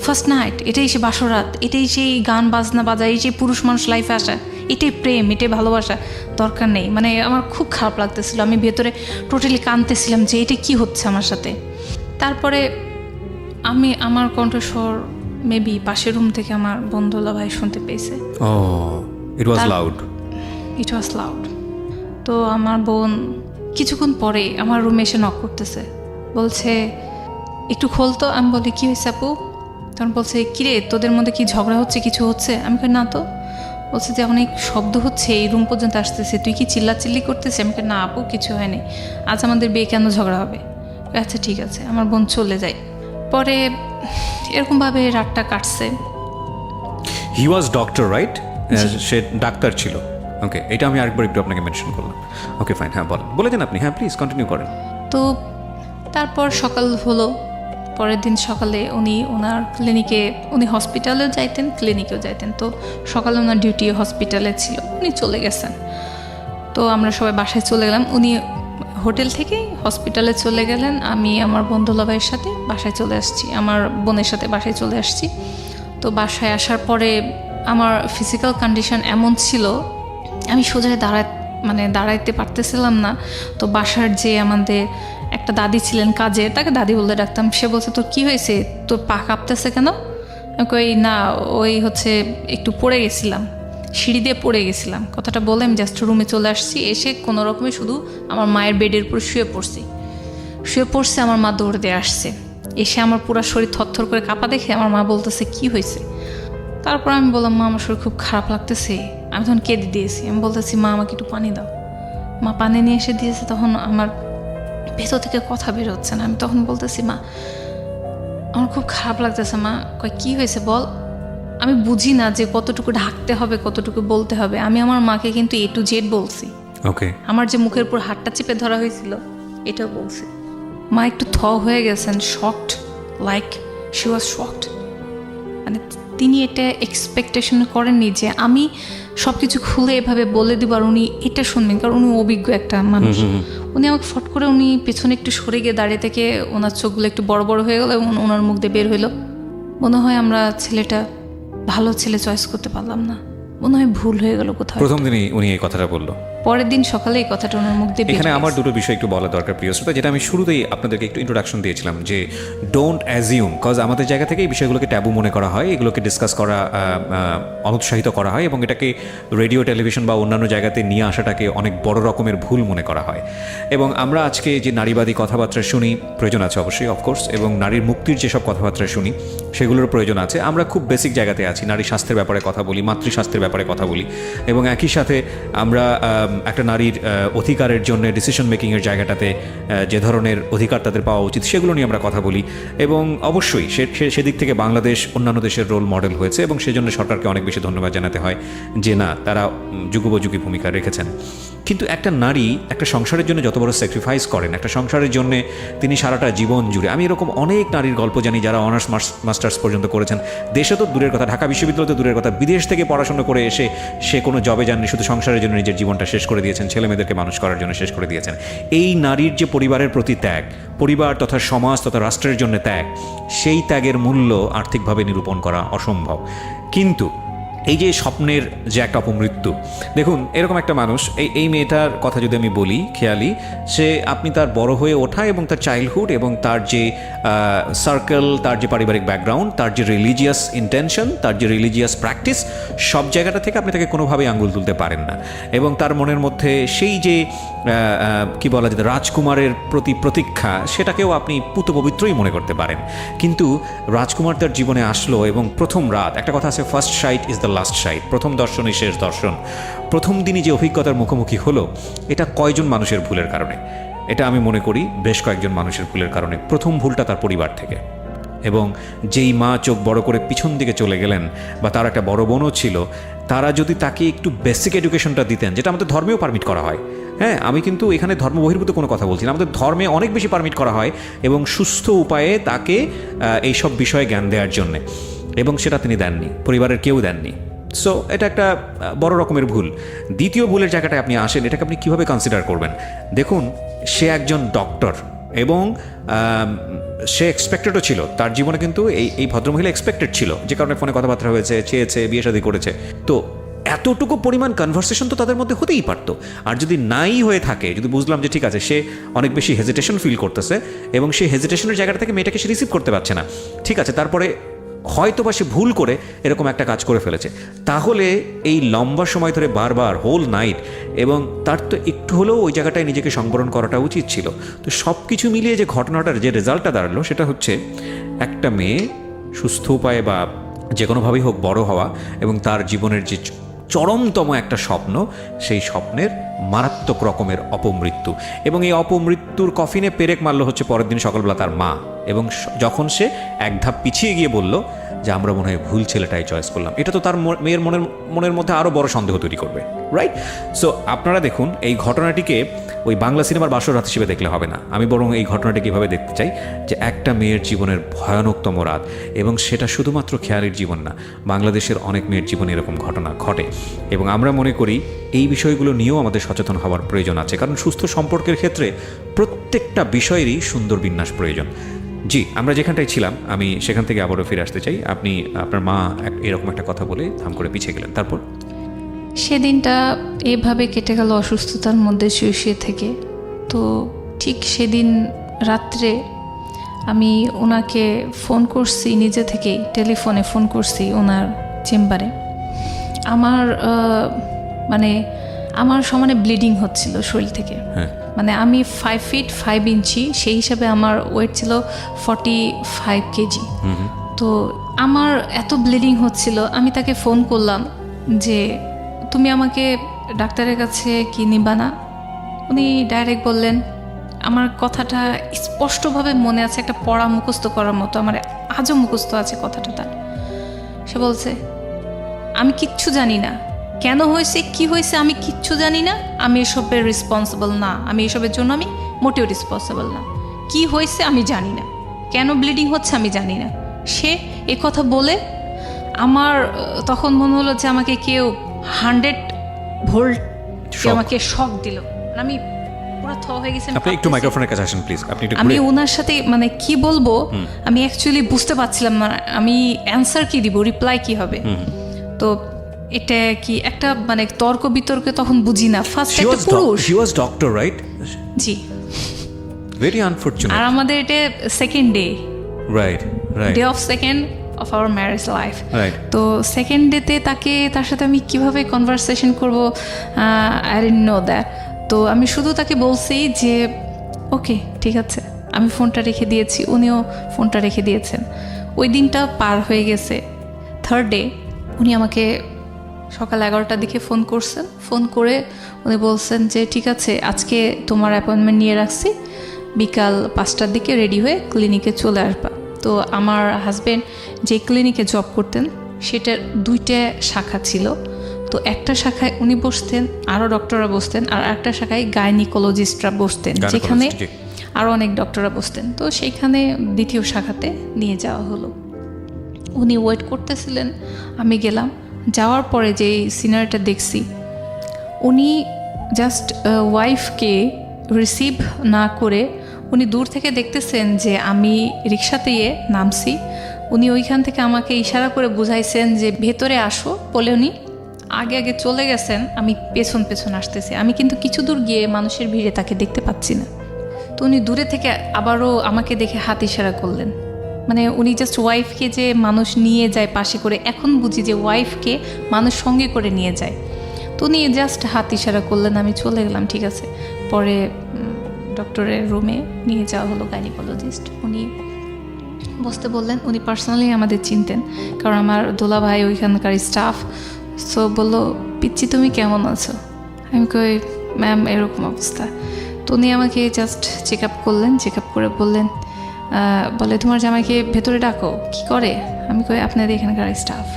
ফার্স্ট নাইট, এটাই সেই বাসরাত, এটাই সেই গান বাজনা বাজা, এই সেই পুরুষ মানুষ লাইফে আসা, এটাই প্রেম, এটাই ভালোবাসা, দরকার নেই। মানে আমার খুব খারাপ লাগতেছিল, আমি ভেতরে টোটালি কাঁদতেছিলাম যে এটা কি হচ্ছে আমার সাথে। তারপরে আমার কণ্ঠস্বর মেবি পাশের রুম থেকে আমার বন্ধুলা ভাই শুনতে পেয়েছে। ইট ওয়াজ লাউড। ইট ওয়াজ লাউড। তো আমার বোন কিছুক্ষণ পরে আমার রুমে এসে নক করতেছে, বলছে একটু খোলতো। আমি বলি কী হয়েছে আপু? তখন বলছে কিরে তোদের মধ্যে কি ঝগড়া হচ্ছে, কিছু হচ্ছে? আমি কই না তো। বলছে যে অনেক শব্দ হচ্ছে, এই রুম পর্যন্ত আসতেছে, তুই কি চিল্লাচিল্লি করতেছিস? আমি কই না আপু কিছু হয়নি, আজ আমাদের বিয়ে কেন ঝগড়া হবে? আচ্ছা ঠিক আছে। আমার বোন চলে যায়। পরে এরকমভাবে রাতটা কাটছে। হি ওয়াজ ডক্টর রাইট? সে ডাক্তার ছিল। ওকে, এটা আমি আরেকবার একটু আপনাকে মেনশন করলাম। ওকে ফাইন, হ্যাঁ বলে দেন আপনি, হ্যাঁ প্লিজ কন্টিনিউ করেন। তো তারপর সকাল হলো, পরের দিন সকালে উনি ওনার ক্লিনিকে, উনি হসপিটালেও যাইতেন ক্লিনিকেও যাইতেন, তো সকালে ওনার ডিউটি হসপিটালে ছিল, উনি চলে গেছেন। তো আমরা সবাই বাসায় চলে গেলাম, উনি হোটেল থেকে হসপিটালে চলে গেলেন, আমি আমার বন্ধুলাভাইয়ের সাথে বাসায় চলে আসছি, আমার বোনের সাথে বাসায় চলে আসছি। তো বাসায় আসার পরে আমার ফিজিক্যাল কন্ডিশন এমন ছিল আমি সোজায় দাঁড়াইতে পারতেছিলাম না। তো বাসার যে আমাদের একটা দাদি ছিলেন কাজে, তাকে দাদি বলতে ডাকতাম, সে বলছে তোর কী হয়েছে, তোর পা কাঁপতেছে কেন? আমি কই না ওই হচ্ছে একটু পড়ে গেছিলাম, সিঁড়ি দিয়ে পড়ে গেছিলাম। কথাটা বলে আমি জাস্ট রুমে চলে আসছি, এসে কোনো রকমে শুধু আমার মায়ের বেডের উপর শুয়ে পড়ছি। শুয়ে পড়ছে, আমার মা দৌড় দিয়ে আসছে, এসে আমার পুরো শরীর থরথর করে কাঁপা দেখে আমার মা বলতেছে কি হয়েছে। তারপর আমি বললাম মা আমার শরীর খুব খারাপ লাগতেছে। আমি তখন কেঁদে দিয়েছি, আমি বলতেছি মা আমাকে একটু পানি দাও। মা পানি নিয়ে এসে দিয়েছে, তখন আমার ভেতর থেকে কথা বের হচ্ছে না। আমি তখন বলতেছি মা আমার খুব খারাপ লাগতেছে। মা কয় কি হয়েছে বল। আমি বুঝি না যে কতটুকু ঢাকতে হবে, কতটুকু বলতে হবে। আমি আমার মাকে কিন্তু A to Z বলছি। ওকে, আমার যে মুখের উপর হাতটা চেপে ধরা হয়েছিল এটাও বলছি। মা একটু হয়ে গেছেন, shocked, like she was shocked. মানে তিনি এটা এক্সপেকটেশন করেননি যে আমি সব কিছু খুলে এভাবে বলে দিব আর উনি এটা শুনবেন, কারণ উনি অভিজ্ঞ একটা মানুষ। উনি আমাকে ফট করে উনি পেছনে একটু সরে গিয়ে দাঁড়িয়ে থেকে ওনার চোখগুলো একটু বড় বড় হয়ে গেল এবং ওনার মুখ দিয়ে বের হইলো, মনে হয় আমরা ছেলেটা ভালো ছেলে চয়েস করতে পারলাম না, মনে হয় ভুল হয়ে গেল কোথাও। প্রথম দিনই উনি এই কথাটা বললো। পরের দিন সকালে এই কথাটা ওনার মুখ দিয়ে এখানে আমার দুটো বিষয় একটু বলা দরকার প্রিয় শ্রোতা, যেটা আমি শুরুতেই আপনাদেরকে একটু ইন্ট্রোডাকশন দিয়েছিলাম যে ডোন্ট অ্যাজিউম, কজ আমাদের জায়গা থেকে এই বিষয়গুলোকে ট্যাবু মনে করা হয়, এগুলোকে ডিসকাস করা অনুৎসাহিত করা হয় এবং এটাকে রেডিও টেলিভিশন বা অন্যান্য জায়গাতে নিয়ে আসাটাকে অনেক বড় রকমের ভুল মনে করা হয়। এবং আমরা আজকে যে নারীবাদী কথাবার্তা শুনি, প্রয়োজন আছে অবশ্যই অফকোর্স, এবং নারীর মুক্তির যেসব কথাবার্তা শুনি সেগুলোর প্রয়োজন আছে। আমরা খুব বেসিক জায়গাতে আছি, নারী স্বাস্থ্যের ব্যাপারে কথা বলি, মাতৃস্বাস্থ্যের ব্যাপারে কথা বলি, এবং একই সাথে আমরা একটা নারীর অধিকারের জন্য ডিসিশন মেকিংয়ের জায়গাটাতে যে ধরনের অধিকার তাদের পাওয়া উচিত সেগুলো নিয়ে আমরা কথা বলি। এবং অবশ্যই সেদিক থেকে বাংলাদেশ অন্যান্য দেশের রোল মডেল হয়েছে এবং সেজন্য সরকারকে অনেক বেশি ধন্যবাদ জানাতে হয় যে না, তারা যুগোপযোগী ভূমিকা রেখেছেন। কিন্তু একটা নারী একটা সংসারের জন্য যত বড় স্যাক্রিফাইস করেন, একটা সংসারের জন্য তিনি সারাটা জীবন জুড়ে, আমি এরকম অনেক নারীর গল্প জানি যারা অনার্স মাস্টার্স পর্যন্ত করেছেন, দেশে তো দূরের কথা, ঢাকা বিশ্ববিদ্যালয় তো দূরের কথা, বিদেশ থেকে পড়াশোনা করে এসে সে কোনো জবে যাননি, শুধু সংসারের জন্য নিজের জীবনটা শেষ করে দিয়েছেন, ছেলে মেয়েদেরকে মানুষ করার জন্য শেষ করে দিয়েছেন। এই নারীর যে পরিবারের প্রতি ত্যাগ, পরিবার তথা সমাজ তথা রাষ্ট্রের জন্য ত্যাগ, সেই ত্যাগের মূল্য আর্থিকভাবে নিরূপণ করা অসম্ভব। কিন্তু এই যে স্বপ্নের যে একটা অপমৃত্যু, দেখুন এরকম একটা মানুষ, এই মেয়েটার কথা যদি আমি বলি, খেয়ালি, সে আপনি তার বড় হয়ে ওঠা এবং তার চাইল্ডহুড এবং তার যে সার্কেল, তার যে পারিবারিক ব্যাকগ্রাউন্ড, তার যে রিলিজিয়াস ইন্টেনশন, তার যে রিলিজিয়াস প্র্যাকটিস, সব জায়গাটা থেকে আপনি তাকে কোনোভাবেই আঙ্গুল তুলতে পারেন না। এবং তার মনের মধ্যে সেই যে কি বলা যেত রাজকুমারের প্রতি প্রতীক্ষা, সেটাকেও আপনি পুত পবিত্রই মনে করতে পারেন। কিন্তু রাজকুমার তার জীবনে আসলো এবং প্রথম রাত, একটা কথা আছে, first sight is the last sight, প্রথম দর্শনই শেষ দর্শন। প্রথম দিনই যে অভিজ্ঞতার মুখোমুখি হলো, এটা কয়জন মানুষের ভুলের কারণে? এটা আমি মনে করি বেশ কয়েকজন মানুষের ভুলের কারণে। প্রথম ভুলটা তার পরিবার থেকে, এবং যেই মা চোখ বড় করে পিছন দিকে চলে গেলেন, বা তার একটা বড় বোনও ছিল, তারা যদি তাকে একটু বেসিক এডুকেশনটা দিতেন, যেটা আমাদের ধর্মেও পারমিট করা হয়। হ্যাঁ, আমি কিন্তু এখানে ধর্ম বহির্ভূত কোনো কথা বলছি না, আমাদের ধর্মে অনেক বেশি পারমিট করা হয় এবং সুস্থ উপায়ে তাকে এইসব বিষয়ে জ্ঞান দেওয়ার জন্যে, এবং সেটা তিনি দেননি, পরিবারের কেউ দেননি। সো এটা একটা বড় রকমের ভুল। দ্বিতীয় ভুলের জায়গাটায় আপনি আসেন, এটাকে আপনি কীভাবে কনসিডার করবেন? দেখুন, সে একজন ডক্টর এবং সে এক্সপেক্টেডও ছিল তার জীবনে, কিন্তু এই ভদ্রমহিলা এক্সপেক্টেড ছিল, যে কারণে ফোনে কথাবার্তা হয়েছে, চেয়েছে, বিয়ে শাদী করেছে। তো এতটুকু পরিমাণ কনভারসেশন তো তাদের মধ্যে হতেই পারতো। আর যদি নাই হয়ে থাকে, যদি বুঝলাম যে ঠিক আছে সে অনেক বেশি হেজিটেশন ফিল করতেছে এবং সেই হেজিটেশনের জায়গাটা থেকে মেয়েটাকে সে রিসিভ করতে পারছে না, ঠিক আছে, তারপরে হয়তো বা সে ভুল করে এরকম একটা কাজ করে ফেলেছে, তাহলে এই লম্বা সময় ধরে বারবার হোল নাইট, এবং তার তো একটু হলেও ওই জায়গাটায় নিজেকে সংবরণ করাটা উচিত ছিল। তো সব কিছু মিলিয়ে যে ঘটনাটার যে রেজাল্টটা দাঁড়ালো, সেটা হচ্ছে একটা মেয়ে সুস্থ উপায়ে বা যে কোনোভাবেই হোক বড় হওয়া, এবং তার জীবনের যে চরমতম একটা স্বপ্ন, সেই স্বপ্নের মারাত্মক রকমের অপমৃত্যু। এবং এই অপমৃত্যুর কফিনে পেরেক মারল হচ্ছে পরের দিন সকালবেলা তার মা, এবং যখন সে এক ধাপ পিছিয়ে গিয়ে বলল যে আমরা মনে হয় ভুল ছেলেটাই চয়েস করলাম, এটা তো তার মেয়ের মনের মধ্যে আরও বড় সন্দেহ তৈরি করবে, রাইট? সো আপনারা দেখুন, এই ঘটনাটিকে ওই বাংলা সিনেমার বাসর রাত হিসেবে দেখলে হবে না। আমি বরং এই ঘটনাটিকে এভাবে দেখতে চাই যে একটা মেয়ের জীবনের ভয়ানকতম রাত, এবং সেটা শুধুমাত্র খেয়ালির জীবন না, বাংলাদেশের অনেক মেয়ের জীবনে এরকম ঘটনা ঘটে। এবং আমরা মনে করি এই বিষয়গুলো নিয়েও আমাদের সচেতন হওয়ার প্রয়োজন আছে, কারণ সুস্থ সম্পর্কের ক্ষেত্রে প্রত্যেকটা বিষয়েরই সুন্দর বিন্যাস প্রয়োজন। জি, আমরা যেখানটায় ছিলাম, আমি সেখান থেকে আবারও ফিরে আসতে চাই। আপনি আপনার মা এরকম একটা কথা বলে থাম করে পিছিয়ে গেলেন, তারপর? সেদিনটা এভাবে কেটে গেল অসুস্থতার মধ্যে শুয়ে থেকে। তো ঠিক সেদিন রাত্রে আমি ওনাকে ফোন করছি, নিজে থেকেই টেলিফোনে ফোন করছি ওনার চেম্বারে। আমার সমানে ব্লিডিং হচ্ছিল শরীর থেকে। মানে আমি 5 ফিট 5 ইঞ্চি, সেই হিসাবে আমার ওয়েট ছিল 45 কেজি। তো আমার এত ব্লিডিং হচ্ছিল, আমি তাকে ফোন করলাম যে তুমি আমাকে ডাক্তারের কাছে কি নিবা না? উনি ডাইরেক্ট বললেন, আমার কথাটা স্পষ্টভাবে মনে আছে, একটা পড়া মুখস্থ করার মতো, আমার আজও মুখস্থ আছে কথাটা তার। সে বলছে আমি কিচ্ছু জানি না, কেন হয়েছে কি হয়েছে আমি কিচ্ছু জানি না, আমি এসবের রেসপন্সিবল না, আমি এসবের জন্য আমি মোটেও রেসপন্সিবল না, কি হয়েছে আমি জানি না, কেন ব্লিডিং হচ্ছে আমি জানি না। সে এ কথা বলে আমার তখন মনে হলো যে আমাকে কেউ 100 ভোল্ট আমাকে শক দিল। আমি পুরো থ হয়ে গেছি। আপনি একটু মাইক্রোফোনের কাছে আসেন প্লিজ। আপনি একটু আমি ওনার সাথে মানে কি বলবো আমি অ্যাকচুয়ালি বুঝতে পারছিলাম না, আমি অ্যান্সার কি দিব, রিপ্লাই কি হবে। তো এটা কি একটা মানে তর্ক বিতর্কে তখন বুঝি না। ফার্স্ট একটা পুরুষ, she was doctor right? G, very unfortunate. আর আমাদের এটা second day, right day of second of our marriage life. Right. তো সেকেন্ড ডেতে তার সাথে আমি কিভাবে কনভারসেশন করবো, আই ডিডন্ট নো দ্যাট। তো আমি শুধু তাকে বলছি যে ওকে ঠিক আছে, আমি ফোনটা রেখে দিয়েছি, উনিও ফোনটা রেখে দিয়েছেন। ওই দিনটা পার হয়ে গেছে। থার্ড ডে উনি আমাকে সকাল 11টার দিকে ফোন করছেন। ফোন করে উনি বলছেন যে ঠিক আছে, আজকে তোমার অ্যাপয়েন্টমেন্ট নিয়ে রাখছি, বিকাল 5টার দিকে রেডি হয়ে ক্লিনিকে চলে আসবা। তো আমার হাজব্যান্ড যে ক্লিনিকে জব করতেন সেটার 2টা শাখা ছিল। তো একটা শাখায় উনি বসতেন, আরও ডক্টররা বসতেন, আর একটা শাখায় গাইনিকোলজিস্টরা বসতেন, যেখানে আরও অনেক ডক্টররা বসতেন। তো সেইখানে দ্বিতীয় শাখাতে নিয়ে যাওয়া হলো। উনি ওয়েট করতেছিলেন, আমি গেলাম। যাওয়ার পরে যে সিনারিটা দেখছি, উনি জাস্ট ওয়াইফকে রিসিভ না করে উনি দূর থেকে দেখতেছেন যে আমি রিক্সাতে নামছি। উনি ওইখান থেকে আমাকে ইশারা করে বুঝাইছেন যে ভেতরে আসো, বলে উনি আগে আগে চলে গেছেন, আমি পেছন পেছন আসতেছি। আমি কিন্তু কিছু দূর গিয়ে মানুষের ভিড়ে তাকে দেখতে পাচ্ছি না। তো উনি দূরে থেকে আবারও আমাকে দেখে হাত ইশারা করলেন। মানে উনি জাস্ট ওয়াইফকে যে মানুষ নিয়ে যায় পাশে করে, এখন বুঝি যে ওয়াইফকে মানুষ সঙ্গে করে নিয়ে যায়। তো উনি জাস্ট হাত ইশারা করলেন, আমি চলে গেলাম। ঠিক আছে, পরে ডক্টরের রুমে নিয়ে যাওয়া হলো গাইনিকোলজিস্ট। উনি বসতে বললেন। উনি পার্সোনালি আমাদের চিনতেন, কারণ আমার দোলা ভাই ওইখানকার স্টাফ। সো বললো, পিচ্চি তুমি কেমন আছো? আমি কই ম্যাম এরকম অবস্থা। তো উনি আমাকে জাস্ট চেক আপ করলেন। চেক আপ করে বললেন, বলে তোমার জামাইকে ভেতরে ডাকো। কি করে? আমি কই আপনাদের এখানকার স্টাফ।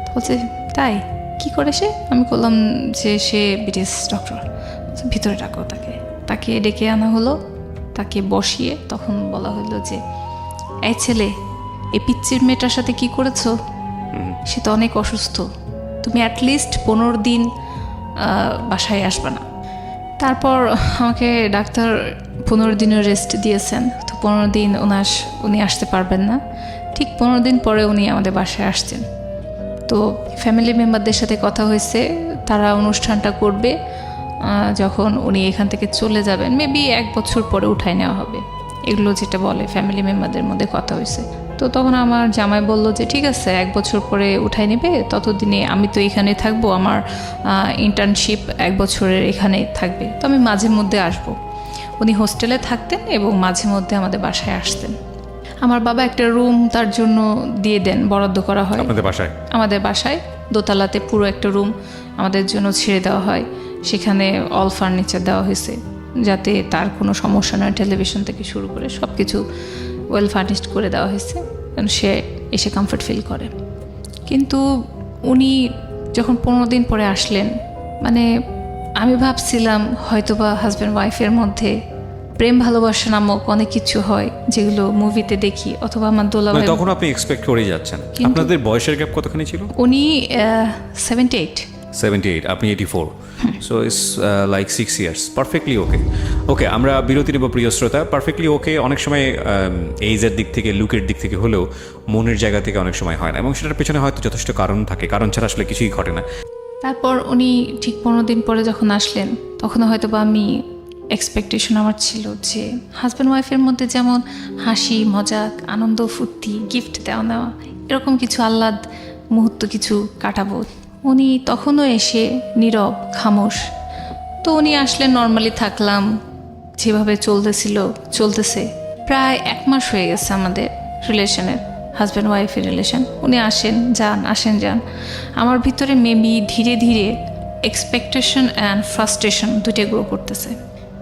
তো বলছে তাই, কি করে সে? আমি বললাম যে সে ব্রিটিশ ডক্টর। ভিতরে ডাকো তাকে। তাকে ডেকে আনা হলো, তাকে বসিয়ে তখন বলা হলো যে এই ছেলে, এই পিচ্চির মেয়েটার সাথে কি করেছো? সে তো অনেক অসুস্থ, তুমি অ্যাটলিস্ট 15 দিন বাসায় আসবে না। তারপর আমাকে ডাক্তার 15 দিনের রেস্ট দিয়েছেন। তো 15 দিন উনি আসতে পারবেন না। ঠিক 15 দিন পরে উনি আমাদের বাসায় আসছেন। তো ফ্যামিলি মেম্বারদের সাথে কথা হয়েছে, তারা অনুষ্ঠানটা করবে যখন উনি এখান থেকে চলে যাবেন, মেবি 1 বছর পরে উঠায় নেওয়া হবে, এগুলো যেটা বলে ফ্যামিলি মেম্বারদের মধ্যে কথা হয়েছে। তো তখন আমার জামাই বলল যে ঠিক আছে 1 বছর পরে উঠাই নেবে, ততদিনে আমি তো এখানে থাকবো, আমার ইন্টার্নশিপ 1 বছরের এখানে থাকবে, তো আমি মাঝে মধ্যে আসব। উনি হোস্টেলে থাকতেন এবং মাঝে মধ্যে আমাদের বাসায় আসতেন। আমার বাবা একটা রুম তার জন্য দিয়ে দেন, বরাদ্দ করা হয় আমাদের বাসায়। দোতলাতে পুরো একটা রুম আমাদের জন্য ছেড়ে দেওয়া হয়। সেখানে অল ফার্নিচার দেওয়া হয়েছে যাতে তার কোনো সমস্যা নয়। টেলিভিশন থেকে শুরু করে সব কিছু ওয়েল ফার্নিশড করে দেওয়া হয়েছে, কারণ সে এসে কমফর্ট ফিল করে। কিন্তু উনি যখন 15 দিন পরে আসলেন, মানে আমি ভাবছিলাম হয়তোবা হাজব্যান্ড ওয়াইফের মধ্যে প্রেম ভালোবাসা নামক অনেক কিছু হয়, যেগুলো মুভিতে দেখি, অথবা আমার দোলাভাই। তখন আপনি এক্সপেক্ট করেই যাচ্ছেন। আপনাদের বয়সের গ্যাপ কতখানি ছিল? উনি 78, আপনি 84, so it's like 6 years. Perfectly okay. আমরা বিরতি নেব প্রিয় শ্রোতা। পারফেক্টলি ওকে অনেক সময় এইজের দিক থেকে, লুকের দিক থেকে হলেও মনের জায়গা থেকে অনেক সময় হয় না, এবং সেটার পেছনে হয়তো যথেষ্ট কারণ থাকে, কারণ ছাড়া আসলে কিছুই ঘটে না। তারপর উনি ঠিক 15 দিন পরে যখন আসলেন, তখন হয়তো বা আমি এক্সপেকটেশন আমার ছিল যে হাজব্যান্ড ওয়াইফের মধ্যে যেমন হাসি মজাক, আনন্দ ফুর্তি, গিফট দেওয়া নেওয়া, এরকম কিছু আহ্লাদ মুহূর্ত কিছু কাটাবো। উনি তখনও এসে নীরব খামোশ। তো উনি আসলে নর্মালি থাকলাম, যেভাবে চলতেছে প্রায় 1 মাস হয়ে গেছে আমাদের রিলেশনের, হাজব্যান্ড ওয়াইফের রিলেশন। উনি আসেন যান। আমার ভিতরে মেবি ধীরে ধীরে এক্সপেকটেশন অ্যান্ড ফ্রাস্ট্রেশন দুইটাই গ্রো করতেছে।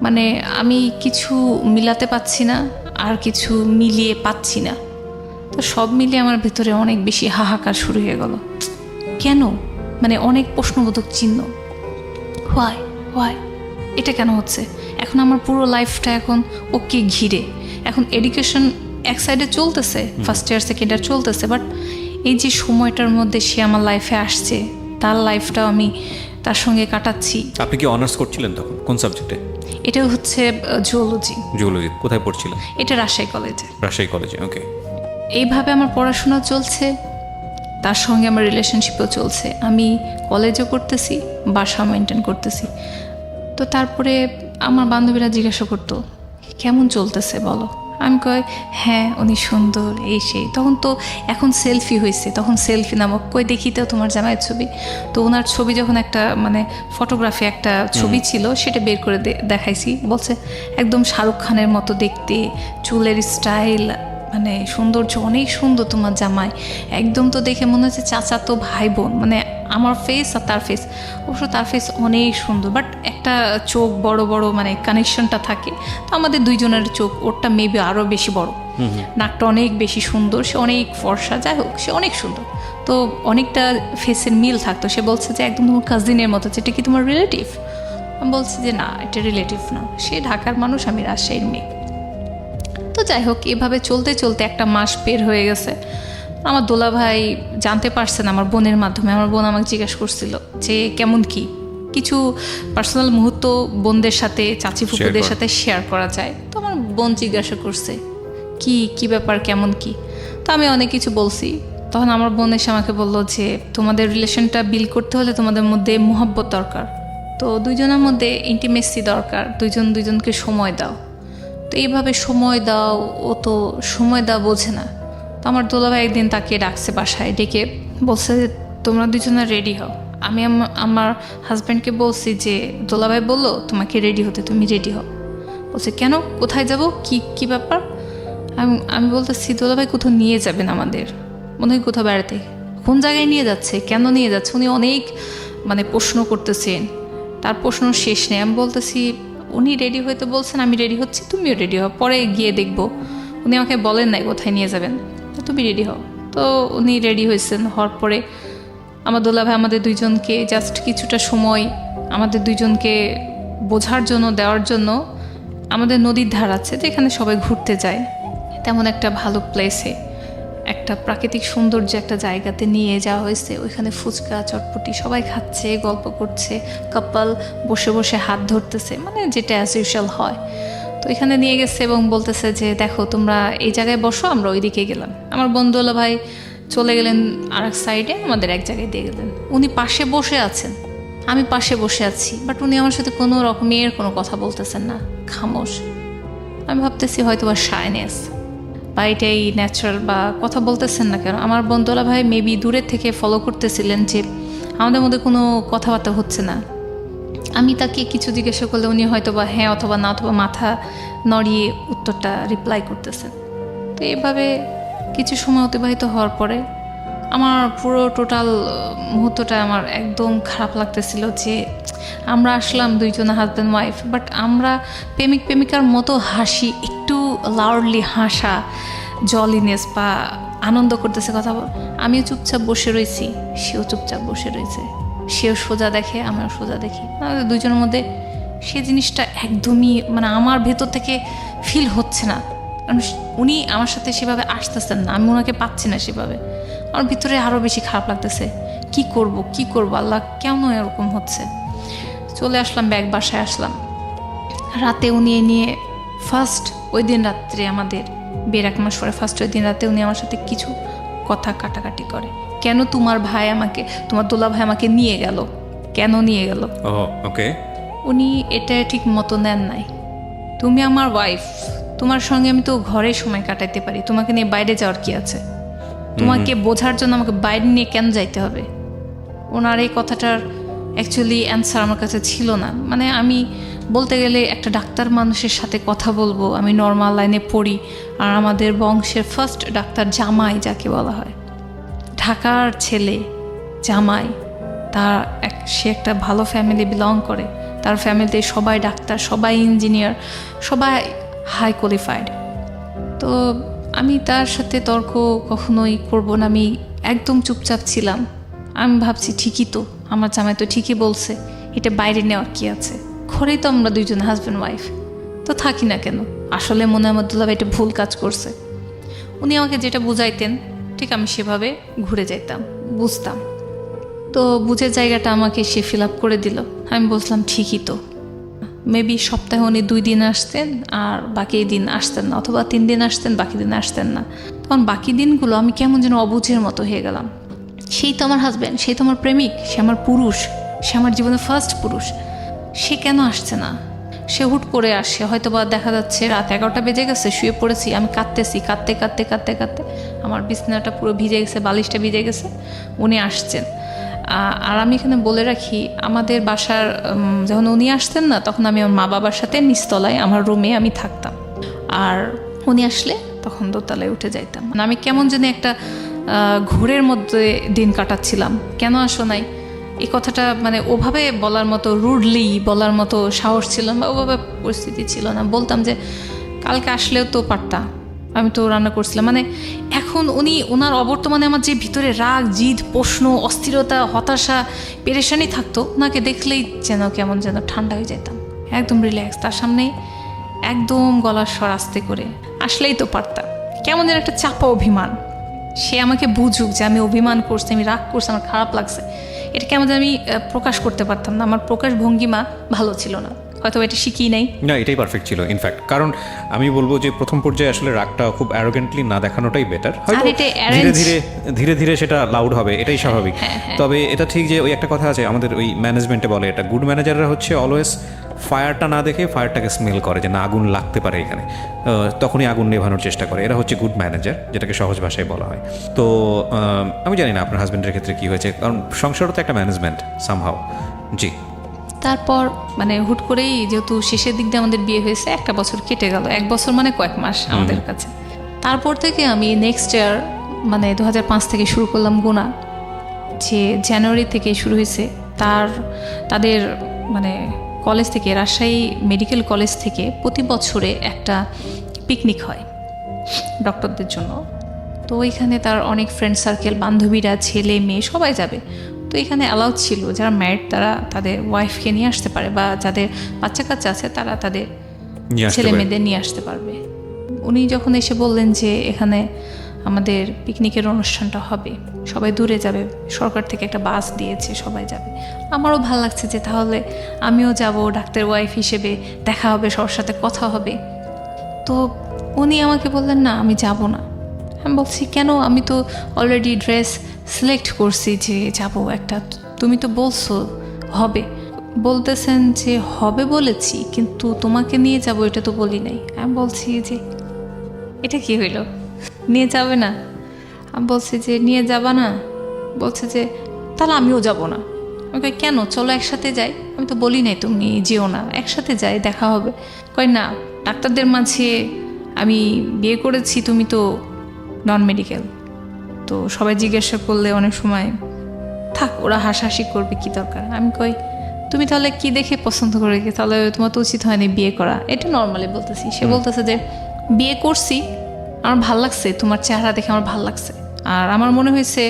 মানে আমি কিছু মিলাতে পাচ্ছি না, আর কিছু মিলিয়ে পাচ্ছি না। তো সব মিলিয়ে আমার ভিতরে অনেক বেশি হাহাকার শুরু হয়ে গেল। কেন, মানে অনেক প্রশ্নবোধক চিহ্ন। হোয়াই এটা কেন হচ্ছে? এখন আমার পুরো লাইফটা এখন ওকে ঘিরে। এখন এডুকেশন এক সাইডে চলতেছে, ফার্স্ট ইয়ার সেকেন্ড ইয়ার চলতেছে, বাট এই যে সময়টার মধ্যে সে আমার লাইফে আসছে, তার লাইফটাও আমি তার সঙ্গে কাটাচ্ছি। আপনি কি অনার্স করছিলেন তখন? কোন সাবজেক্টে? এটা হচ্ছে জুওলজি। কোথায় পড়ছিলেন? এটা রাজশাহী কলেজে। ওকে। এইভাবে আমার পড়াশোনা চলছে, তার সঙ্গে আমার রিলেশনশিপও চলছে। আমি কলেজও করতেছি, বাসা মেনটেন করতেছি। তো তারপরে আমার বান্ধবীরা জিজ্ঞাসা করতো কেমন চলতেছে বলো। আমি কই হ্যাঁ উনি সুন্দর, এই সেই। তখন তো এখন সেলফি হয়েছে, তখন সেলফি নামক কই দেখিতেও তোমার জামাইয়ের ছবি। তো ওনার ছবি যখন একটা মানে ফটোগ্রাফি একটা ছবি ছিল, সেটা বের করে দেখাইছি। বলছে একদম শাহরুখ খানের মতো দেখতে, চুলের স্টাইল, মানে সৌন্দর্য অনেক সুন্দর তোমার জামাই। একদম তো দেখে মনে হচ্ছে চাচা তো ভাই বোন, মানে আমার ফেস আর তার ফেস। অবশ্য তার ফেস অনেক সুন্দর, বাট একটা চোখ বড় বড়, মানে কানেকশনটা থাকে। তো আমাদের দুইজনের চোখ, ওরটা মেবি আরও বেশি বড়, নাকটা অনেক বেশি সুন্দর, সে অনেক ফর্সা, যাই হোক সে অনেক সুন্দর। তো অনেকটা ফেসের মিল থাকতো। সে বলছে যে একদম তোমার কাজিনের মতো, এটা কি তোমার রিলেটিভ? আমি বলছি যে না, এটা রিলেটিভ না, সে ঢাকার মানুষ, আমি রাজশাহীর মেয়ে। তো যাই হোক, এভাবে চলতে চলতে 1 মাস বের হয়ে গেছে। আমার দোলা ভাই জানতে পারছেন আমার বোনের মাধ্যমে। আমার বোন আমাকে জিজ্ঞাসা করছিল যে কেমন কি, কিছু পার্সোনাল মুহূর্ত বোনদের সাথে, চাচি ফুপুদের সাথে শেয়ার করা যায়। তো আমার বোন জিজ্ঞাসা করছে কি ব্যাপার, কেমন কি। তো আমি অনেক কিছু বলছি। তখন আমার বোন এসে আমাকে বললো যে তোমাদের রিলেশনটা বিল্ড করতে হলে তোমাদের মধ্যে মোহাব্বত দরকার, তো দুইজনের মধ্যে ইন্টিমেসি দরকার, দুইজনকে সময় দাও। তো এইভাবে সময় দাও, ও তো সময় দাও বোঝে না। তো আমার দোলাভাই একদিন তাকে ডাকছে বাসায়, ডেকে বলছে যে তোমরা দুজনে রেডি হও। আমি আমার হাজব্যান্ডকে বলছি যে দোলাভাই বললো তোমাকে রেডি হতে, তুমি রেডি হও। বলছে কেন, কোথায় যাব, কি ব্যাপার? আমি বলতেছি দোলাভাই কোথাও নিয়ে যাবেন আমাদের, মনে হয় কোথাও বেড়াতে। কোন জায়গায় নিয়ে যাচ্ছে, কেন নিয়ে যাচ্ছে? উনি অনেক মানে প্রশ্ন করতেছেন, তার প্রশ্ন শেষ নেই। আমি বলতেছি উনি রেডি হইতে বলছেন, আমি রেডি হচ্ছি, তুমিও রেডি হও, পরে গিয়ে দেখবো। উনি আমাকে বলেন নাই কোথায় নিয়ে যাবেন, তুমি রেডি হও। তো উনি রেডি হয়েছেন। হওয়ার পরে আমার দোলাভাই আমাদের দুইজনকে জাস্ট কিছুটা সময় আমাদের দুইজনকে বোঝার জন্য, দেওয়ার জন্য, আমাদের নদীর ধার আছে যেখানে সবাই ঘুরতে যায়, তেমন একটা ভালো প্লেসে, একটা প্রাকৃতিক সৌন্দর্য একটা জায়গাতে নিয়ে যাওয়া হয়েছে। ওইখানে ফুচকা চটপটি সবাই খাচ্ছে, গল্প করছে, কাপল বসে বসে হাত ধরতেছে, মানে যেটা অ্যাজ ইউজুয়াল হয়। তো এখানে নিয়ে গেছে এবং বলতেছে যে দেখো তোমরা এই জায়গায় বসো, আমরা ওইদিকে গেলাম। আমার বন্ধুলা ভাই চলে গেলেন আর এক সাইডে, আমাদের এক জায়গায় দিয়ে গেলেন। উনি পাশে বসে আছেন, আমি পাশে বসে আছি, বাট উনি আমার সাথে কোনো রকমের কোনো কথা বলতেছেন না, খামোশ। আমি ভাবতেছি হয়তো বা শাইনেস বা এটাই ন্যাচারাল, বা কথা বলতেছেন না কেন। আমার বন্ধুলা ভাই মেবি দূরের থেকে ফলো করতেছিলেন যে আমাদের মধ্যে কোনো কথাবার্তা হচ্ছে না। আমি তাকে কিছু জিজ্ঞাসা করলে উনি হয়তো বা হ্যাঁ অথবা না, অথবা মাথা নড়িয়ে উত্তরটা রিপ্লাই করতেছেন। তো এভাবে কিছু সময় অতিবাহিত হওয়ার পরে আমার পুরো টোটাল মুহূর্তটা আমার একদম খারাপ লাগতেছিল যে আমরা আসলাম দুইজন হাজব্যান্ড ওয়াইফ, বাট আমরা প্রেমিকার মতো হাসি, একটু লাউডলি হাসা, জলিনেস বা আনন্দ করতেছে, কথা বল। আমিও চুপচাপ বসে রয়েছি, সেও চুপচাপ বসে রয়েছে, সেও সোজা দেখে, আমিও সোজা দেখি। আমাদের দুইজনের মধ্যে সে জিনিসটা একদমই মানে আমার ভেতর থেকে ফিল হচ্ছে না, কারণ উনি আমার সাথে সেভাবে আসতেছেন না, আমি ওনাকে পাচ্ছি না সেভাবে। আমার ভিতরে আরও বেশি খারাপ লাগতেছে, কি করব আল্লাহ, কেন এরকম হচ্ছে। চলে আসলাম, ব্যাগ বাসায় আসলাম। রাতে উনি নিয়ে ফার্স্ট ওই দিন রাত্রে, আমাদের বের 1 মাস পরে ফার্স্ট ওই দিন রাতে উনি আমার সাথে কিছু কথা কাটাকাটি করে। কেন তোমার দোলা ভাই আমাকে নিয়ে গেল, কেন নিয়ে গেল? ওকে, উনি এটা ঠিক মতো নেন নাই। তুমি আমার ওয়াইফ, তোমার সঙ্গে আমি তো ঘরে সময় কাটাইতে পারি, তোমাকে নিয়ে বাইরে যাওয়ার কি আছে? তোমাকে বোঝার জন্য আমাকে বাইরে নিয়ে কেন যাইতে হবে? ওনার এই কথাটার অ্যাকচুয়ালি অ্যান্সার আমার কাছে ছিল না। মানে আমি বলতে গেলে একটা ডাক্তার মানুষের সাথে কথা বলবো, আমি নর্মাল লাইনে পড়ি, আর আমাদের বংশের ফার্স্ট ডাক্তার জামাই যাকে বলা হয়, ঢাকার ছেলে জামাই, সে একটা ভালো ফ্যামিলি বিলং করে, তার ফ্যামিলিতে সবাই ডাক্তার, সবাই ইঞ্জিনিয়ার, সবাই হাই কোয়ালিফাইড। তো আমি তার সাথে তর্ক কখনোই করব না, আমি একদম চুপচাপ ছিলাম। আমি ভাবছি ঠিকই তো, আমার জামাই তো ঠিকই বলছে, এটা বাইরে নেওয়ার কি আছে, ঘরেই তো আমরা দুইজন হাজব্যান্ড ওয়াইফ, তো থাকি না কেন। আসলে মনে হয় দুলাভাই এটা ভুল কাজ করছে। উনি আমাকে যেটা বুঝাইতেন ঠিক আমি সেভাবে ঘুরে যাইতাম, বুঝতাম। তো বুঝের জায়গাটা আমাকে সে ফিল আপ করে দিল। আমি বললাম ঠিকই তো। মেবি সপ্তাহে উনি 2 দিন আসতেন আর বাকি দিন আসতেন না, অথবা 3 দিন আসতেন বাকি দিন আসতেন না। তখন বাকি দিনগুলো আমি কেমন যেন অবুঝের মতো হয়ে গেলাম। সেই তো আমার হাজব্যান্ড, সেই তো আমার প্রেমিক, সে আমার পুরুষ, সে আমার জীবনের ফার্স্ট পুরুষ, সে কেন আসছে না? সে হুট করে আসে, হয়তো বা দেখা যাচ্ছে রাত 11টা বেজে গেছে, শুয়ে পড়েছি, আমি কাঁদতেছি, কাঁদতে কাঁদতে কাঁদতে কাঁদতে আমার বিছানাটা পুরো ভিজে গেছে, বালিশটা ভিজে গেছে, উনি আসছেন। আর আমি এখানে বলে রাখি, আমাদের বাসার যখন উনি আসতেন না, তখন আমি আমার মা বাবার সাথে নিচতলায় আমার রুমে আমি থাকতাম, আর উনি আসলে তখন দোতলায় উঠে যাইতাম। মানে আমি কেমন যেন একটা ঘোরের মধ্যে দিন কাটাচ্ছিলাম। কেন আসো নাই এই কথাটা মানে ওভাবে বলার মতো, রুডলি বলার মতো সাহস ছিল না, ওভাবে পরিস্থিতি ছিল না। বলতাম যে কালকে আসলেও তো পারতা, আমি তো রান্না করছিলাম। মানে এখন ওনার অবর্তমানে আমার যে ভিতরে রাগ, জিদ, প্রশ্ন, অস্থিরতা, হতাশা, পেরেশানি থাকতো, ওনাকে দেখলেই যেন কেমন যেন ঠান্ডা হয়ে যেতাম, একদম রিল্যাক্স। তার সামনে একদম গলার স্বর আস্তে করে, আসলেই তো পারতাম। কেমন যেন একটা চাপা অভিমান, সে আমাকে বুঝুক যে আমি অভিমান করছি, আমি রাগ করছি, আমার খারাপ লাগছে, এটা কেমন যেন আমি প্রকাশ করতে পারতাম না। আমার প্রকাশ ভঙ্গিমা ভালো ছিল না, হয়তো এটা শিখি নাই। না, এটাই পারফেক্ট ছিল ইনফ্যাক্ট। কারণ আমি বলবো যে প্রথম পর্যায়ে আসলে রাগটা খুব অ্যারোগেন্টলি না দেখানোটাই বেটার। হয়তো ধীরে ধীরে সেটা লাউড হবে, এটাই স্বাভাবিক। তবে এটা ঠিক যে ওই একটা কথা আছে আমাদের ওই ম্যানেজমেন্টে বলে, এটা গুড ম্যানেজাররা হচ্ছে অলওয়েজ ফায়ারটা না দেখে ফায়ারটাকে স্মেল করে, যে না আগুন লাগতে পারে এখানে, তখনই আগুন নেভানোর চেষ্টা করে। এরা হচ্ছে গুড ম্যানেজার, যেটাকে সহজ ভাষায় বলা হয়। তো আমি জানি না আপনার হাজব্যান্ডের ক্ষেত্রে কী হয়েছে, কারণ সংসারও তো একটা ম্যানেজমেন্ট সামহাও। জি। তারপর মানে হুট করেই, যেহেতু শেষের দিক দিয়ে আমাদের বিয়ে হয়েছে, 1 বছর কেটে গেল, 1 বছর মানে কয়েক মাস আমাদের কাছে। তারপর থেকে আমি নেক্সট ইয়ার মানে 2005 থেকে শুরু করলাম গোনা, যে জানুয়ারি থেকে শুরু হয়েছে। তাদের মানে কলেজ থেকে, রাজশাহী মেডিকেল কলেজ থেকে প্রতি বছরে একটা পিকনিক হয় ডক্টরদের জন্য। তো ওইখানে তার অনেক ফ্রেন্ড সার্কেল, বান্ধবীরা, ছেলে মেয়ে সবাই যাবে। তো এখানে অ্যালাউড ছিল যারা ম্যারিড তারা তাদের ওয়াইফকে নিয়ে আসতে পারে, বা যাদের বাচ্চা কাচ্চা আছে তারা তাদের ছেলে মেয়েদের নিয়ে আসতে পারবে। উনি যখন এসে বললেন যে এখানে আমাদের পিকনিকের অনুষ্ঠানটা হবে, সবাই দূরে যাবে, সরকার থেকে একটা বাস দিয়েছে, সবাই যাবে, আমারও ভালো লাগছে যে তাহলে আমিও যাব, ডাক্তার ওয়াইফ হিসেবে দেখা হবে, সবার সাথে কথা হবে। তো উনি আমাকে বললেন না আমি যাব না। আমি বলছি কেন, আমি তো অলরেডি ড্রেস সিলেক্ট করছি যে যাব একটা, তুমি তো বলছো হবে। বলতেছেন যে হবে বলেছি, কিন্তু তোমাকে নিয়ে যাব এটা তো বলি নাই। আমি বলছি যে এটা কি হইল, নিয়ে যাবে না? আমি বলছি যে নিয়ে যাবা না? বলছে যে তাহলে আমিও যাব না। আমি কই কেন, চলো একসাথে যাই। আমি তো বলি নাই তুমি যেও না, একসাথে যাই, দেখা হবে। কই না, ডাক্তারদের মাঝে আমি বিয়ে করেছি, তুমি তো নন মেডিকেল, তো সবাই জিজ্ঞাসা করলে অনেক সময় থাক, ওরা হাসাহাসি করবে, কি দরকার। আমি কই তুমি তাহলে কি দেখে পছন্দ করে, তাহলে তোমার তো উচিত হয়নি বিয়ে করা, এটা নর্মালি বলতেছি। সে বলতেছে যে বিয়ে করছি, আমার ভাল লাগছে, তোমার চেহারা দেখে আমার ভাল লাগছে, আর আমার মনে হয়েছে,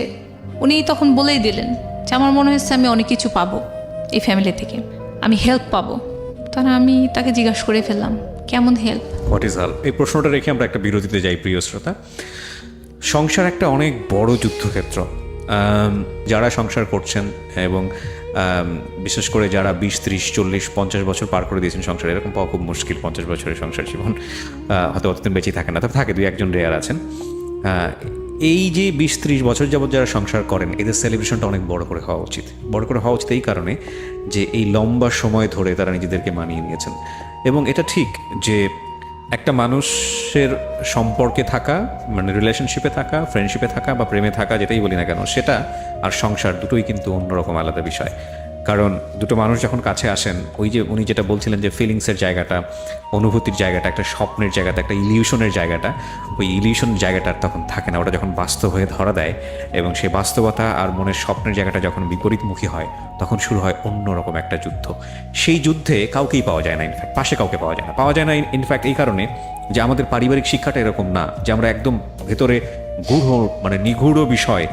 উনি তখন বলেই দিলেন যে আমার মনে হয়েছে আমি অনেক কিছু পাবো এই ফ্যামিলি থেকে, আমি হেল্প পাবো। তখন আমি তাকে জিজ্ঞাসা করে ফেললাম কেমন হেল্প, হোয়াট ইজ হেল্প। এই প্রশ্নটা রেখে আমরা একটা বিরতিতে যাই। প্রিয় শ্রোতা, সংসার একটা অনেক বড় যুদ্ধক্ষেত্র। যারা সংসার করছেন এবং বিশেষ করে যারা 20, 30, 40, 50 বছর পার করে দিয়েছেন সংসারে, এরকম পাওয়া খুব মুশকিল। 50 বছরের সংসার জীবন হয়তো অতদিন বেঁচে থাকে না, তবে থাকে 2-1জন রেয়ার আছেন। এই যে 20-30 বছর যাবৎ যারা সংসার করেন, এদের সেলিব্রেশনটা অনেক বড় করে হওয়া উচিত। বড় করে হওয়া উচিত এই কারণে যে এই লম্বা সময় ধরে তারা নিজেদেরকে মানিয়ে নিয়েছেন। এবং এটা ঠিক যে একটা মানুষের সম্পর্কে থাকা, মানে রিলেশনশিপে থাকা, ফ্রেন্ডশিপে থাকা বা প্রেমে থাকা, যেটাই বলি না কেন, সেটা আর সংসার দুটোই কিন্তু অন্যরকম আলাদা বিষয়। কারণ দুটো মানুষ যখন কাছে আসেন, ওই যে উনি যেটা বলছিলেন যে ফিলিংসের জায়গাটা, অনুভূতির জায়গাটা, একটা স্বপ্নের জায়গাটা, একটা ইলিউশনের জায়গাটা, ওই ইলিউশন জায়গাটা আর তখন থাকে না। ওটা যখন বাস্তব হয়ে ধরা দেয় এবং সেই বাস্তবতা আর মনের স্বপ্নের জায়গাটা যখন বিপরীতমুখী হয়, তখন শুরু হয় অন্যরকম একটা যুদ্ধ। সেই যুদ্ধে কাউকেই পাওয়া যায় না, ইনফ্যাক্ট পাশে কাউকে পাওয়া যায় না। পাওয়া যায় না ইনফ্যাক্ট এই কারণে যে আমাদের পারিবারিক শিক্ষাটা এরকম না যে আমরা একদম ভেতরে গূঢ়, মানে নিগূঢ় বিষয়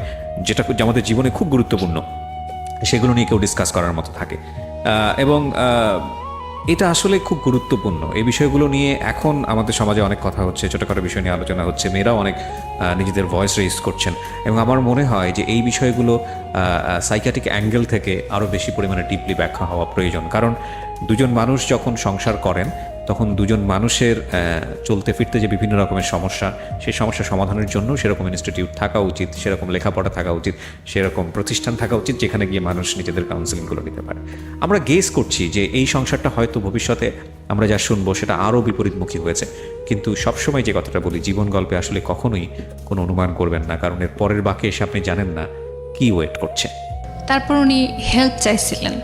যেটা আমাদের জীবনে খুব গুরুত্বপূর্ণ, সেগুলো নিয়ে কেউ ডিসকাস করার মতো থাকে। এবং এটা আসলে খুব গুরুত্বপূর্ণ। এই বিষয়গুলো নিয়ে এখন আমাদের সমাজে অনেক কথা হচ্ছে, ছোটোখাটো বিষয় নিয়ে আলোচনা হচ্ছে, মেয়েরাও অনেক নিজেদের ভয়েস রেইজ করছেন। এবং আমার মনে হয় যে এই বিষয়গুলো সাইকিয়াট্রিক অ্যাঙ্গেল থেকে আরও বেশি পরিমাণে ডিপলি ব্যাখ্যা হওয়া প্রয়োজন। কারণ দুজন মানুষ যখন সংসার করেন, তখন দুজন মানুষের চলতে ফিরতে যে বিভিন্ন রকমের সমস্যা, সেই সমস্যা সমাধানের জন্য সেরকম ইনস্টিটিউট থাকা উচিত, সেরকম লেখাপড়া থাকা উচিত, সেরকম প্রতিষ্ঠান থাকা উচিত যেখানে গিয়ে মানুষ নিজেদের কাউন্সেলিংগুলো নিতে পারে। আমরা গেস করছি যে এই সংসারটা হয়তো ভবিষ্যতে আমরা যা শুনবো সেটা আরও বিপরীতমুখী হয়েছে, কিন্তু সবসময় যে কথাটা বলি, জীবন গল্পে আসলে কখনোই কোনো অনুমান করবেন না, কারণ এর পরের বাকি এসে আপনি জানেন না কি ওয়েট করছে। তারপর উনি হেল্প চাইছিলেন,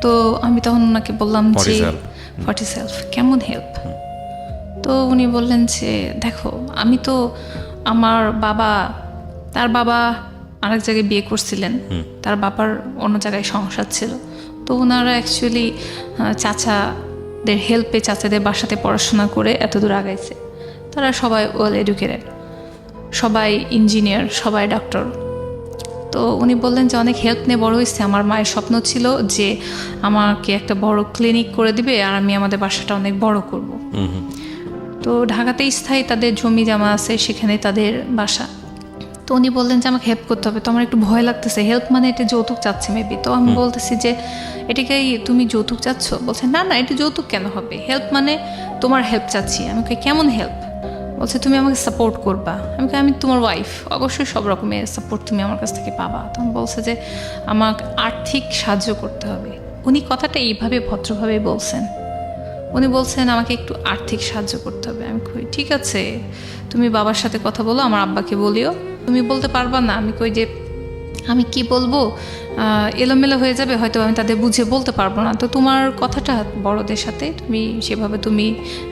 তো আমি তখন ওনাকে বললাম যে হোয়াট ইজ হেল্প, কেমন হেল্প? তো উনি বললেন যে দেখো, আমি তো আমার তার বাবা আরেক জায়গায় বিয়ে করছিলেন, তার বাবার অন্য জায়গায় সংসার ছিল, তো ওনারা অ্যাকচুয়ালি চাচাদের হেল্পে চাচাদের বাসাতে পড়াশোনা করে এত দূর আগাইছে। তারা সবাই ওয়েল এডুকেটেড, সবাই ইঞ্জিনিয়ার, সবাই ডক্টর। তো উনি বললেন যে অনেক হেল্প নিয়ে বড় হয়েছে। আমার মায়ের স্বপ্ন ছিল যে আমাকে একটা বড় ক্লিনিক করে দিবে আর আমি আমাদের বাসাটা অনেক বড় করব। তো ঢাকাতেই স্থায়ী তাদের জমি জমা আছে, সেখানে তাদের বাসা। তো উনি বললেন যে আমাকে হেল্প করতে হবে। তো আমার একটু ভয় লাগতেছে, হেল্প মানে এটা যৌতুক চাচ্ছে মেবি। তো আমি বলতেছি যে এটাকেই তুমি যৌতুক চাচ্ছ? বলছে না না, এটা যৌতুক কেন হবে, হেল্প মানে তোমার হেল্প চাচ্ছি। আমাকে কেমন হেল্প? বলছে তুমি আমাকে সাপোর্ট করবা। আমি তোমার ওয়াইফ, অবশ্যই সব রকমের সাপোর্ট তুমি আমার কাছ থেকে পাবা। তখন বলছে যে আমাকে আর্থিক সাহায্য করতে হবে। উনি কথাটা এইভাবে ভদ্রভাবে বলছেন। উনি বলছেন আমাকে একটু আর্থিক সাহায্য করতে হবে। আমি কই ঠিক আছে, তুমি বাবার সাথে কথা বলো, আমার আব্বাকে বলিও। তুমি বলতে পারবা না? আমি কই যে আমি কি বলবো, এলোমেলো হয়ে যাবে, হয়তো আমি তাদের বুঝে বলতে পারবো না। তো তোমার কথাটা বড়দের সাথে তুমি সেভাবে, তুমি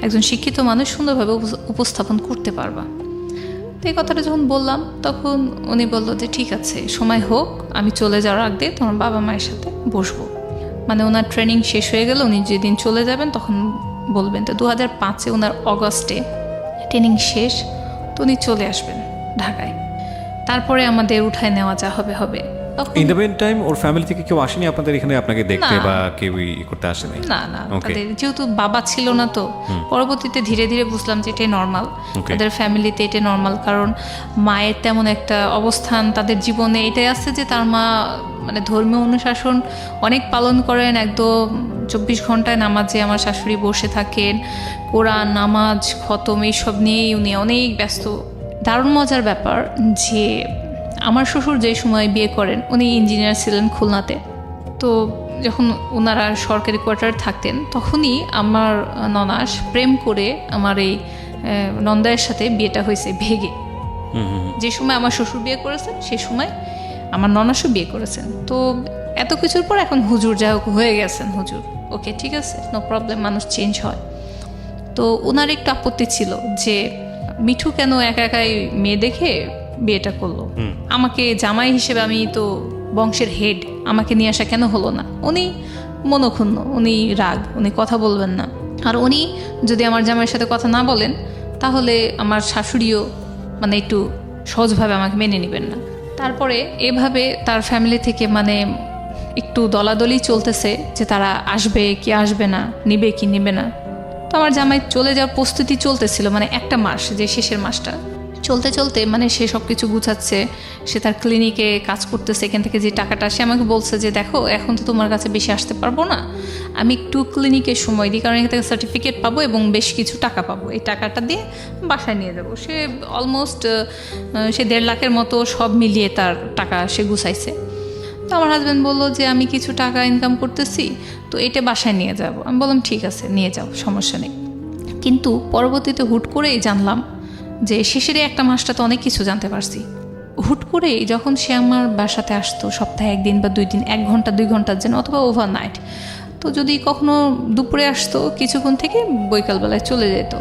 একজন শিক্ষিত মানুষ, সুন্দরভাবে উপস্থাপন করতে পারবা। তো এই কথাটা যখন বললাম, তখন উনি বললো যে ঠিক আছে, সময় হোক, আমি চলে যাওয়ার আগে তোমার বাবা মায়ের সাথে বসবো। মানে ওনার ট্রেনিং শেষ হয়ে গেল, উনি যেদিন চলে যাবেন তখন বলবেন। তো 2005-এ ওনার অগস্টে ট্রেনিং শেষ, তো উনি চলে আসবেন ঢাকায়। তারপরে আমাদের উঠায় নেওয়া যা হবে। ইন দ্য মেন টাইম ওর ফ্যামিলি থেকে কেউ আসেনি আপনাদের এখানে আপনাকে দেখতে, বা কেউ করতে আসেনি? না, তাদের যেহেতু বাবা ছিল না, তো পরবর্তীতে ধীরে ধীরে বুঝলাম যে এটাই নর্মাল, তাদের ফ্যামিলিতে এটা নর্মাল। কারণ মায়ের তেমন একটা অবস্থান তাদের জীবনে এটাই আছে যে তার মা মানে ধর্মীয় অনুশাসন অনেক পালন করেন, একদম 24 ঘন্টায় নামাজে আমার শাশুড়ি বসে থাকেন, কোরআন, নামাজ, খতম এইসব নিয়েই উনি অনেক ব্যস্ত। দারুণ মজার ব্যাপার যে আমার শ্বশুর যে সময় বিয়ে করেন, উনি ইঞ্জিনিয়ার ছিলেন খুলনাতে। তো যখন ওনারা সরকারি কোয়ার্টার থাকতেন, তখনই আমার ননাস প্রেম করে আমার এই নন্দায়ের সাথে বিয়েটা হয়েছে ভেগে। যে সময় আমার শ্বশুর বিয়ে করেছেন, সেই সময় আমার ননাসও বিয়ে করেছেন। তো এত কিছুর পর এখন হুজুর যা হোক হয়ে গেছেন হুজুর, ওকে ঠিক আছে, নো প্রবলেম, মানুষ চেঞ্জ হয়। তো ওনার একটু আপত্তি ছিল যে মিঠু কেন একা একাই মেয়ে দেখে বিয়েটা করলো, আমাকে জামাই হিসেবে, আমি তো বংশের হেড, আমাকে নিয়ে আসা কেন হলো না? উনি মনক্ষুণ্ণ, উনি রাগ, উনি কথা বলবেন না। আর উনি যদি আমার জামাইয়ের সাথে কথা না বলেন, তাহলে আমার শাশুড়িও মানে একটু সহজভাবে আমাকে মেনে নেবেন না। তারপরে এভাবে তার ফ্যামিলি থেকে মানে একটু দলাদলি চলতেছে যে তারা আসবে কি আসবে না, নিবে কি নিবে না। তো আমার জামাই চলে যাওয়ার প্রস্তুতি চলতেছিল, মানে একটা মাস, যে শেষের মাসটা চলতে চলতে মানে সে সব কিছু গুছাচ্ছে, সে তার ক্লিনিকে কাজ করতেছে, এখান থেকে যে টাকাটা আসে, আমাকে বলছে যে দেখো এখন তো তোমার কাছে বেশি আসতে পারবো না, আমি একটু ক্লিনিকে সময় দিই, কারণ এখান থেকে সার্টিফিকেট পাবো এবং বেশ কিছু টাকা পাবো, এই টাকাটা দিয়ে বাসায় নিয়ে যাবো। সে অলমোস্ট সে 1.5 লাখের মতো সব মিলিয়ে তার টাকা সে গুছাইছে। তো আমার হাজব্যান্ড বললো যে আমি কিছু টাকা ইনকাম করতেছি, তো এটা বাসায় নিয়ে যাব। আমি বললাম ঠিক আছে নিয়ে যাও, সমস্যা নেই। কিন্তু পরবর্তীতে হুট করেই জানলাম যে শেষের একটা মাসটা তো অনেক কিছু জানতে পারছি হুট করে যখন সে আমার বাসাতে আসতো সপ্তাহে 1 দিন বা 2 দিন, 1 ঘন্টা 2 ঘন্টার জন্য, অথবা ওভারনাইট, তো যদি কখনো দুপুরে আসতো কিছুক্ষণ থেকে বৈকালবেলায় চলে যেত,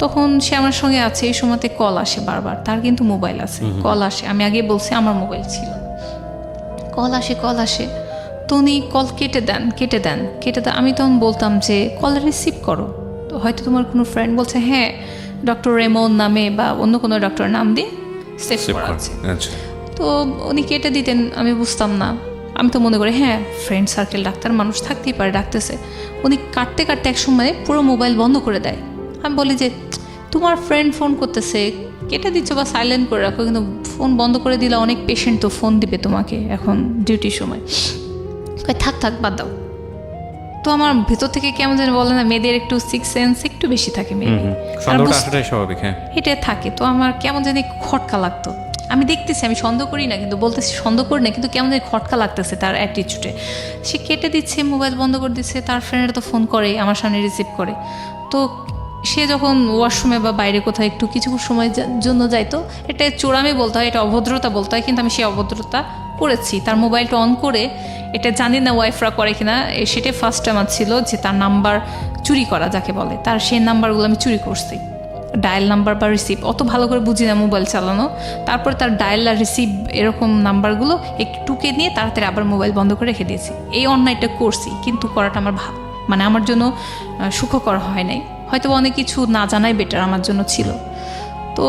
তখন সে আমার সঙ্গে আছে। এই সময়তে কল আসে বারবার, তার কিন্তু মোবাইল আছে, কল আসে। আমি আগে বলছি আমার মোবাইল ছিল, কল আসে, তো উনি কল কেটে দেন। আমি তখন বলতাম যে কল রিসিভ করো, তো হয়তো তোমার কোনো ফ্রেন্ড বলছে হ্যাঁ ডক্টর রেমন নামে বা অন্য কোনো ডক্টরের নাম দিয়ে সেভ করা আছে। আচ্ছা, তো উনি কেটে দিতেন, আমি বুঝতাম না। আমি তো মনে করি হ্যাঁ ফ্রেন্ড সার্কেল, ডাক্তার মানুষ থাকতেই পারে, ডাকতেছে। উনি কাটতে এক সময় পুরো মোবাইল বন্ধ করে দেয়। আমি বলি যে তোমার ফ্রেন্ড ফোন করতেছে, কেটে দিচ্ছ বা সাইলেন্ট করে রাখো, কিন্তু ফোন বন্ধ করে দিলে অনেক পেশেন্ট তো ফোন দিবে তোমাকে এখন ডিউটির সময়। থাক বাদ দাও। তো আমার ভেতর থেকে কেমন যেন বলে না, মেয়েদের একটু সিক্স সেন্স একটু বেশি থাকে, সন্দেহটা আসাটাই স্বাভাবিক। হ্যাঁ, এটা থাকে। তো আমার কেমন জানি খটকা লাগতো। আমি দেখতেছি, আমি সন্দেহ করি না, কিন্তু বলতেছি সন্দেহ করি না, কিন্তু কেমন জানি খটকা লাগতেছে তার অ্যাটিটিউডে। সে কেটে দিচ্ছে, মোবাইল বন্ধ করে দিচ্ছে, তার ফ্রেন্ডরা তো ফোন করে, আমার সামনে রিসিভ করে। তো সে যখন ওয়াশরুমে বা বাইরে কোথাও একটু কিছু সময় জন্য যাইতো, এটা চোরামি বলতে হয়, এটা অভদ্রতা বলতে হয়, কিন্তু আমি সেই অভদ্রতা করেছি। তার মোবাইলটা অন করে, এটা জানি না ওয়াইফরা করে কিনা, সেটাই ফার্স্ট আমার ছিল যে তার নাম্বার চুরি করা যাকে বলে, তার সেই নাম্বারগুলো আমি চুরি করছি। ডায়াল নাম্বার বা রিসিভ অত ভালো করে বুঝি না মোবাইল চালানো। তারপরে তার ডায়াল আর রিসিভ এরকম নাম্বারগুলো একটু টুকে নিয়ে তাড়াতাড়ি আবার মোবাইল বন্ধ করে রেখে দিয়েছি। এই অন্যায়টা করছি, কিন্তু করাটা আমার মানে আমার জন্য সুখকর হয় নাই। হয়তো অনেক কিছু না জানাই বেটার আমার জন্য ছিল। তো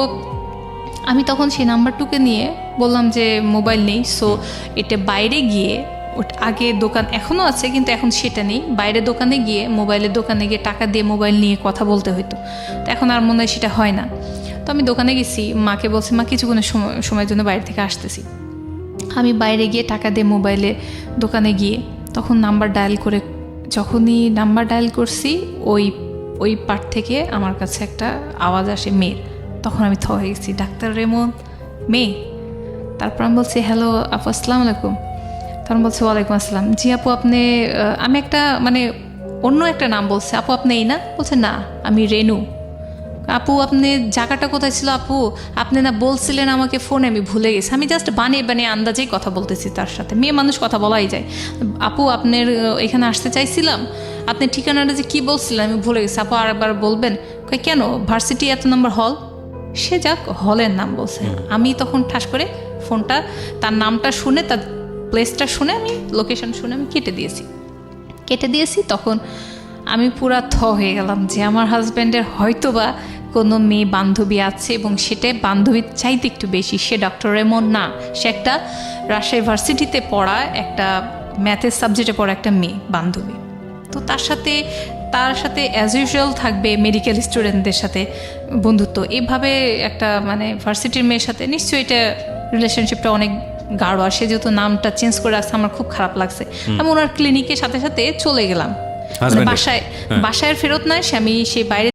আমি তখন সেই নাম্বারটুকে নিয়ে বললাম যে মোবাইল নেই, সো এটা বাইরে গিয়ে, ওটা আগে দোকান এখনও আছে কিন্তু এখন সেটা নেই, বাইরে দোকানে গিয়ে, মোবাইলের দোকানে গিয়ে টাকা দিয়ে মোবাইল নিয়ে কথা বলতে হতো। তো এখন আর মনে হয় সেটা হয় না। তো আমি দোকানে গেছি, মাকে বলছি মা কিছুক্ষণের সময়ের জন্য বাইরে থেকে আসতেছি। আমি বাইরে গিয়ে টাকা দিয়ে মোবাইলে দোকানে গিয়ে তখন নাম্বার ডায়াল করে, যখনই নাম্বার ডায়াল করছি ওই পার্ট থেকে আমার কাছে একটা আওয়াজ আসে মেয়ের। তখন আমি হয়ে গেছি, ডাক্তার রেমন, মেয়ে। তারপর আমি বলছি হ্যালো আপু, আসসালামু আলাইকুম। তখন বলছে ওয়ালাইকুম আসসালাম। জি আপু আপনি, আমি একটা মানে অন্য একটা নাম বলছে, আপু আপনি এই না? বলছে না আমি রেনু। আপু আপনি জায়গাটা কোথায় ছিল আপু? আপনি না বলছিলেন আমাকে ফোনে, আমি ভুলে গেছি। আমি জাস্ট বানিয়ে আন্দাজেই কথা বলতেছি তার সাথে, মেয়ে মানুষ কথা বলাই যায়। আপু আপনার এখানে আসতে চাইছিলাম, আপনি ঠিকানাটা যে কী বলছিলেন আমি ভুলে গেছি, আপু আর একবার বলবেন? কেন, ভার্সিটি এত নম্বর হল। সে যাক হলের নাম বলছে। আমি তখন ঠাস করে ফোনটা, তার নামটা শুনে, তার প্লেসটা শুনে, আমি লোকেশন শুনে আমি কেটে দিয়েছি। তখন আমি পুরা হয়ে গেলাম যে আমার হাজব্যান্ডের হয়তো বা কোনো মেয়ে বান্ধবী আছে, এবং সেটাই বান্ধবীর চাইতে একটু বেশি। সে ডক্টর রেমন না, সে একটা রাজশাহী ভার্সিটিতে পড়া, একটা ম্যাথের সাবজেক্টে পড়া একটা মেয়ে বান্ধবী। তো তার সাথে অ্যাজ ইউজুয়াল থাকবে মেডিকেল স্টুডেন্টদের সাথে বন্ধুত্ব, এভাবে একটা মানে ভার্সিটির মেয়ের সাথে নিশ্চয়ই এটা রিলেশনশিপটা অনেক গাঢ়। আর সে যেহেতু নামটা চেঞ্জ করে আসছে, আমার খুব খারাপ লাগছে। আমি ওনার ক্লিনিকের সাথে চলে গেলাম, বাসায় ফেরত না এসে আমি সেই বাইরে